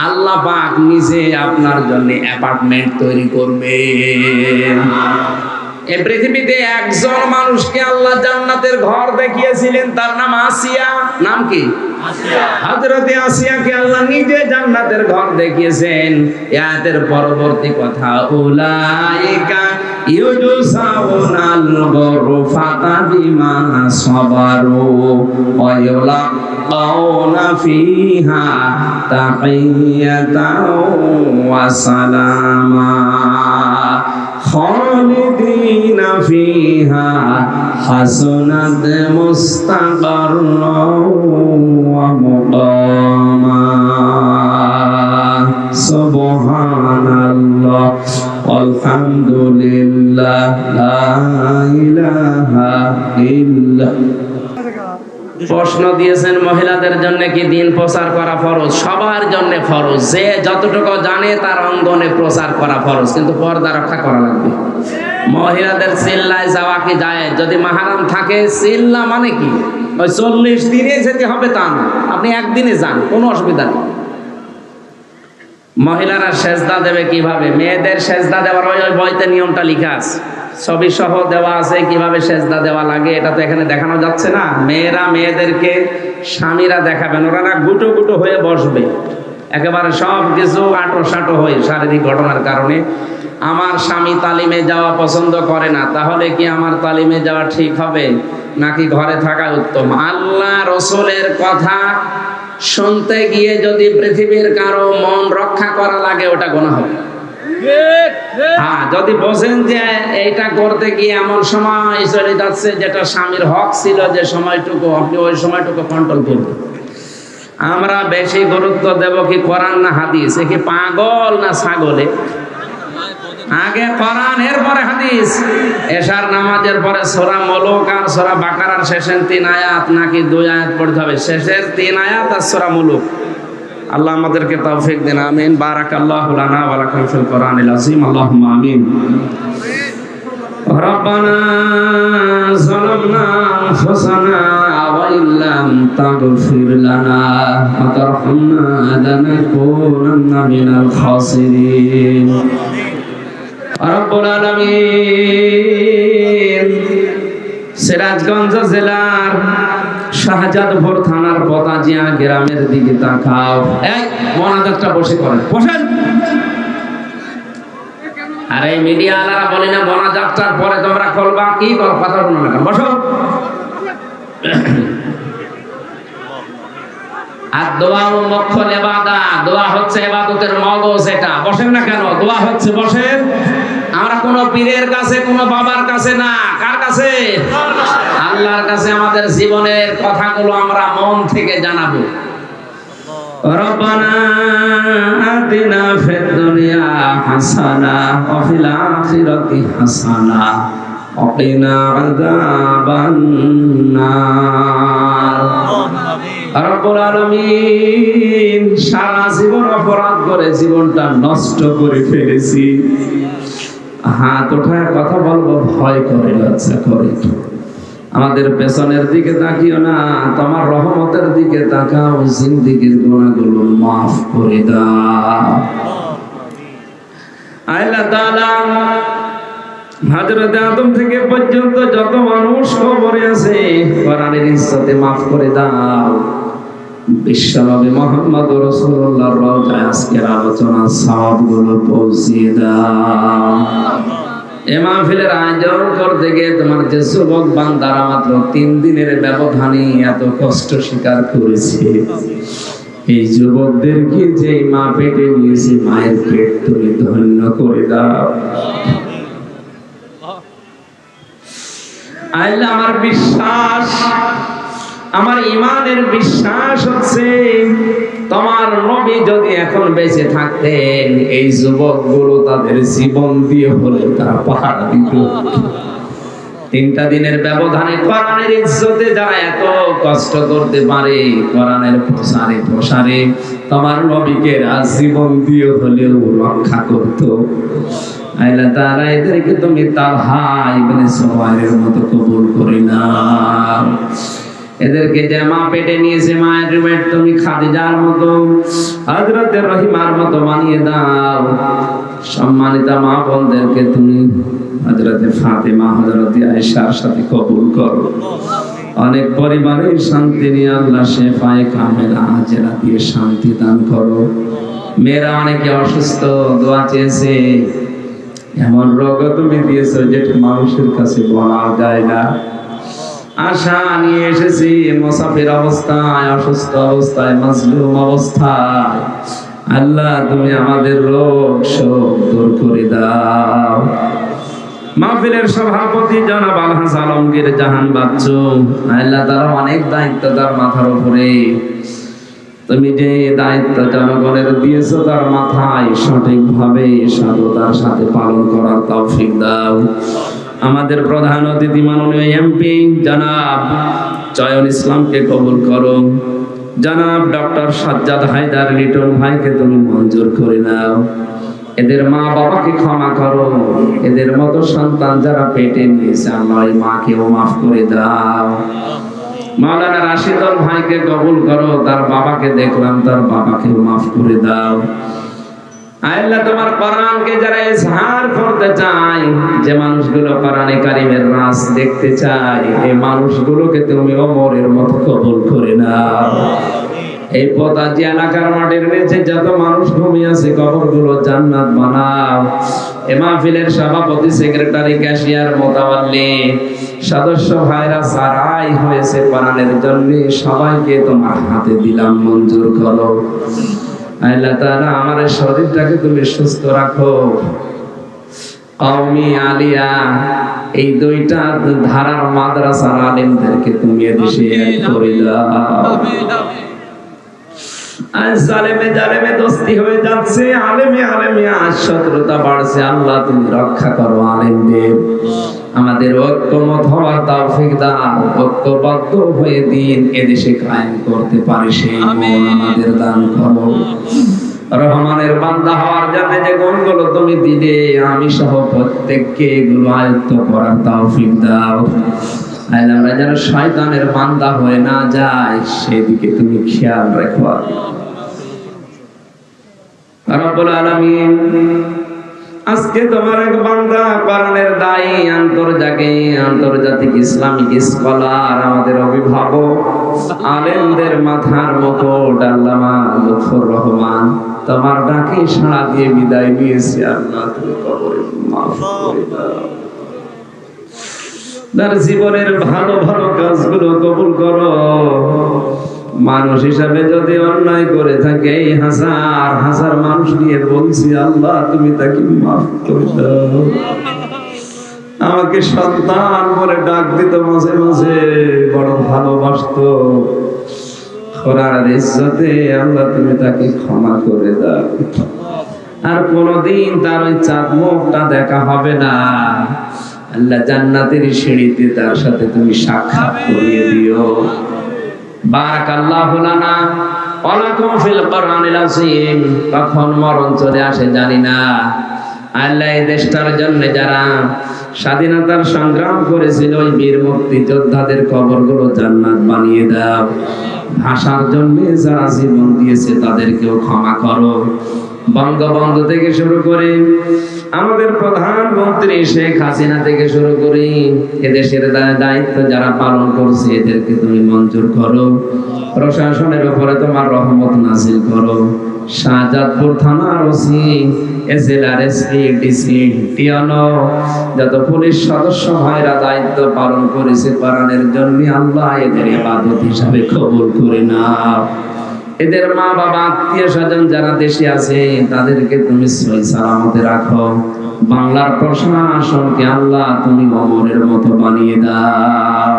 আল্লাহ পাক নিজে আপনার জন্য অ্যাপার্টমেন্ট তৈরি করবেন। এই পৃথিবীতে একজন মানুষকে আল্লাহ জান্নাতের ঘর দেখিয়েছিলেন, তার নাম আসিয়া। নাম কি? হযরতে আসিয়াকে আল্লাহ নিজে জান্নাতের ঘর দেখিয়েছেন। আয়াতের পরবর্তী কথা, উলাইকা ইউজসাউনাল গুরফাতা বিমা সাবারু ওয়া ইউলাকাউনা ফিহা তাহিয়াতাও ওয়া সালামা খালিদিনা ফিহা হাসনাত মুস্তাকাররাও ওয়া মুকামা। সুবহানাল্লাহ আলহামদুলিল্লাহ লা ইলাহা ইল্লাল্লাহ। প্রশ্ন দিয়েছেন মহিলাদের জন্য কি দিন প্রচার করা ফরজ? সবার জন্য ফরজ। যে যতটুকু জানে তার অঙ্গনে প্রচার করা ফরজ, কিন্তু পর্দা রক্ষা করা লাগবে। মহিলাদের চিল্লায় যাওয়া কি যায়? যদি মাহরাম থাকে চিল্লা মানে কি? ওই 40 দিনে যেতে হবে তা না, আপনি একদিনে যান, কোনো অসুবিধা নেই। মহিলারা সেজদা দেবে কিভাবে, মেয়েদের সেজদা দেওয়ার ওই বইতে নিয়মটা লেখা আছে, ছবি সহ দেওয়া আছে কিভাবে সেজদা দেওয়া লাগে। এটা তো এখানে দেখানো যাচ্ছে না। মেয়েরা মেয়েদেরকে স্বামীরা দেখাবেন, ওরা না গুটো গুটো হয়ে বসবে, একেবারে সব কিছু আটো সাটো হয়ে শারীরিক ঘটনার কারণে। আমার স্বামী তালিমে যাওয়া পছন্দ করে না, তাহলে কি আমার তালিমে যাওয়া ঠিক হবে নাকি ঘরে থাকা উত্তম? আল্লাহ রসুলের কথা শুনতে গিয়ে যদি পৃথিবীর কারো মন রক্ষা করা লাগে, ওটা গুনাহ হবে। হ্যাঁ, যদি বোঝেন যে এইটা করতে গিয়ে এমন সময় চলে যাচ্ছে যেটা স্বামীর হক ছিল, যে সময়টুকু আপনি ওই সময়টুকু কন্ট্রোল করবেন। আমরা বেশি গুরুত্ব দেব কি কোরআন না হাদিস? এ কি পাগল না ছাগলে? আগে কোরআন, এরপরে হাদিস। এশার নামাজের পরে সূরা মুলুক আর সূরা বাকারার শেষের 3 আয়াত নাকি 2 আয়াত পড়তে হবে? শেষের 3 আয়াত আর সূরা মুলুক। আল্লাহ আমাদেরকে তৌফিক দিন, আমিন। বারাকাল্লাহু লানা ওয়া লাকুম ফিল কোরআনিল আযীম, আল্লাহুম্মা আমিন। রব্বানা যালামনা আনফুসানা ওয়া ইল্লাম তাগফির লানা ওয়া তারহামনা লানাকুনান্না মিনাল খাসিরিন। রব্বুল আলামিন, সিরাজগঞ্জ জেলার শাহজাদপুর থানার পতাজিয়া গ্রামের দিকে তাকাও। এই মোনাজাতটা বসে করেন, বসেন। আরে মিডিয়া আলারা বলি না মোনাজাতটার পরে তোমরা করবা, কি করো কথা বলো না, বসো। আর দোয়া ও মুখ্য ইবাদত, দোয়া হচ্ছে ইবাদতের মগজ। এটা বসেন না কেন? দোয়া হচ্ছে, বসেন। আমরা কোনো পীরের কাছে, কোনো বাবার কাছে না, কার কাছে? আল্লাহর কাছে আমাদের জীবনের কথাগুলো আমরা মন থেকে জানাবো। রব্বানা আতিনা ফিদ দুনিয়া হাসানা ওয়া ফিল আখিরাতি হাসানা ওয়া কিনা আযাবান নার। রব্বুল আলামিন, সারা জীবন অপরাধ করে জীবনটা নষ্ট করে ফেলেছি। হাত ওঠায় কথা বলবো ভয় করে, লজ্জা করে। আমাদের পেছনের দিকে তাকিও না, তোমার রহমতের দিকে তাকাও, জিন্দেগীর গুনাহগুলো মাফ করে দাও। আল্লাহ তাআলা হযরত আদম থেকে পর্যন্ত যত মানুষ কবরে আছে, কোরআনের ইজ্জতে মাফ করে দাও। বিশ্বনবী মুহাম্মদ রাসূলুল্লাহর রওজায় আজকের আলোচনার সওয়াবগুলো পৌঁছিয়ে দাও। এই মাহফিলের আয়োজন করতে গিয়ে তোমার যে যুবক বান্দারা মাত্র 3 দিনের ব্যবধানে এত কষ্ট স্বীকার করেছে, এই যুবকদেরকে যে মা পেটে নিয়েছে, মায়ের পেট তুমি ধন্য করে দাও। আল্লাহ, আমার বিশ্বাস, আমার ঈমানের বিশ্বাস হচ্ছে তোমার নবী যদি এখন বেঁচে থাকতেন, এই যুবকগুলো তাদের জীবন দিয়ে হলে তারা পাহাড় দিত। 3টা দিনের ব্যবধানে কোরআনের ইজ্জতে যারা এত কষ্ট করতে পারে, কোরআনের প্রসারে প্রসারে তোমার নবীকে জীবন দিয়ে হলেও রক্ষা করত। আল্লাহ তাআলা এদেরকে তুমি তালহা ইবনে সুবাইরের মতো কবুল করে নাও। এদেরকে যে মা পেটে নিয়েছে, মায়ের রূপে তুমি খাদিজার মতো, হযরতে রহিমার মতো বানিয়ে দাও। সম্মানিত মা বোনদেরকে তুমি হযরতে ফাতেমা, হযরতে আয়েশার সাথে কবুল করো। অনেক পরিবারে শান্তি নিয়ে আল্লাহ শেফায়ে কামেলা আজেরা দিয়ে শান্তি দান করো। মেয়েরা অনেকে অসুস্থ, দোয়া চেয়েছে, এমন রোগ তুমি দিয়েছো যেটা মানুষের কাছে বলা যায় না। আশা নিয়ে এসেছি মুসাফির অবস্থায়, অসুস্থ অবস্থায়, মাজলুম অবস্থায়। আল্লাহ, তুমি আমাদের রোগ শোক দূর করে দাও। মাহফিলের সভাপতি জনাব আলহাজ আলমগীর জাহান বাচ্চু, আল্লাহ, তার অনেক দায়িত্ব তার মাথার উপরে। তুমি যে দায়িত্ব জনগণের দিয়েছো, তার মাথায় সঠিকভাবে সাধুতার সাথে পালন করার তৌফিক দাও। আমাদের প্রধান অতিথি মাননীয় এমপি জনাব চয়ন ইসলামকে কবুল করো। জনাব ডক্টর সাজ্জাদ হায়দার লিটন ভাইকে তুমি মঞ্জুর করে নাও। এদের মা বাবাকে ক্ষমা করো। এদের মতো সন্তান যারা পেটে নিয়েছে, আল্লাহ, এই মাকেও মাফ করে দাও। মাওলানা রাশিদুল ভাইকে কবুল করো, তার বাবাকে দেখলাম, তার বাবাকে মাফ করে দাও। আল্লাহ তোমার কোরআনকে যারা ইজহার করতে চায়, যে মানুষগুলো কোরআনে কারিমের রাস দেখতে চায়, এই মানুষগুলোকে তুমি ওমরের মতো কবুল করে নাও। এই পতাজি এলাকার মাটির নিচে যত মানুষ ঘুমিয়ে আছে কবরগুলো জান্নাত বানাও। এই মাহফিলের সভাপতি, সেক্রেটারি, ক্যাশিয়ার, মোতাওয়াল্লি, সদস্য ভাইরা যারাই হয়েছে কোরআনের জন্য, সবাইকে তোমার হাতে দিলাম, মঞ্জুর করো। আল্লাহ তাআলা আমার শরীরটাকে তুমি সুস্থ রাখো। কওমি আলিয়া এই দুইটা ধারার মাদ্রাসার আলেমদেরকে তুমি এদেশে এক করে দাও। আজ জালেমে জালেমে দোস্তি হয়ে যাচ্ছে, আলেমে আলেমে আজ শত্রুতা বাড়ছে। আল্লাহ তুমি রক্ষা করো আলেমদের, আমাদের ঐক্যমত হওয়ার তৌফিক দাও, ঐক্যবদ্ধ হয়ে দিন এদেশে কায়েম করতে পারে সেই মন আমাদের দান করো। রহমানের বান্দা হওয়ার জন্য যে গুণগুলো তুমি দিলে, আমি সহ প্রত্যেককে এগুলো আয়ত্ত করার তৌফিক দাও। আমরা যেন শয়তানের বান্দা হয়ে না যাই, সেদিকে তুমি খেয়াল রাখো রব্বুল আলামিন। আজকে তোমার এক বান্দা কোরআনের দায়ী, আন্তর্জাতিক ইসলামিক স্কলার, আমাদের অভিভাবক, আলেমদের মাথার মুকুট আল্লামা লুৎফর রহমান, তোমার ডাকে সাড়া দিয়ে বিদায় নিয়েছি। আল্লাহ তুমি কবরে মাফ করে দাও, তার জীবনের ভালো ভালো কাজগুলো কবুল করো। মানুষ হিসাবে যদি অন্যায় করে থাকে, এই হাজার হাজার মানুষ নিয়ে বলছি, আল্লাহ তুমি তাকে মাফ করে দাও। আমাকে সন্তান বলে ডাক দিত মাঝে মাঝে, বড় ভালোবাসতো, খোরার ইজ্জতে আল্লাহ তুমি তাকে ক্ষমা করে দাও। আর কোনদিন তার ওই চাঁদ মুখটা দেখা হবে না। আল্লাহ জান্নাতের সিঁড়িতে তার সাথে তুমি সাক্ষাৎ করিয়ে দিও। বারাকাল্লাহু লানা ওয়া লাকুম ফিল কোরআনিল আযীম। কখন মরণ চলে আসে জানি না। আল্লাহ এই দেশটার জন্য যারা স্বাধীনতার সংগ্রাম করেছিল, ওই বীর মুক্তিযোদ্ধাদের কবরগুলো জান্নাত বানিয়ে দাও। ভাষার জন্য যারা জীবন দিয়েছে তাদেরকেও ক্ষমা করো। বঙ্গবন্ধু থেকে শুরু করে আমাদের প্রধানমন্ত্রী শেখ হাসিনা থেকে শুরু করে এদেশের দায়িত্ব যারা পালন করছে, এদেরকে তুমি মঞ্জুর করো। প্রশাসনের উপরে তোমার রহমত নাযিল করো। শাহজাদপুর থানার OC, SLR, SP, DC, TNO, যত পুলিশ সদস্য ভাইরা দায়িত্ব পালন করেছে কোরআনের জন্য, আল্লাহ এদের ইবাদত হিসাবে কবুল করে নাও। এদের মা বাবা, আত্মীয় স্বজন যারা দেশে আছে, তাদেরকে তুমি সহি সালামতে রাখো। বাংলার প্রশাসনকে আল্লাহ তুমি ওমরের মতো বানিয়ে দাও।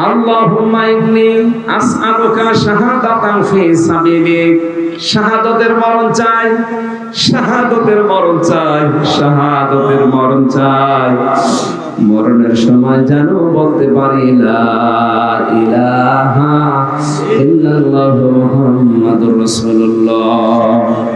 আল্লাহুম্মা ইন্নী আসআলুকা শাহাদাতান ফি সাবিলিক। শাহাদাতের মরণ চাই, শাহাদাতের মরণ চাই, শাহাদাতের মরণ চাই। মরণের সময় যেন বলতে পারি লা ইলাহা ইল্লাল্লাহু মুহাম্মাদুর রাসূলুল্লাহ।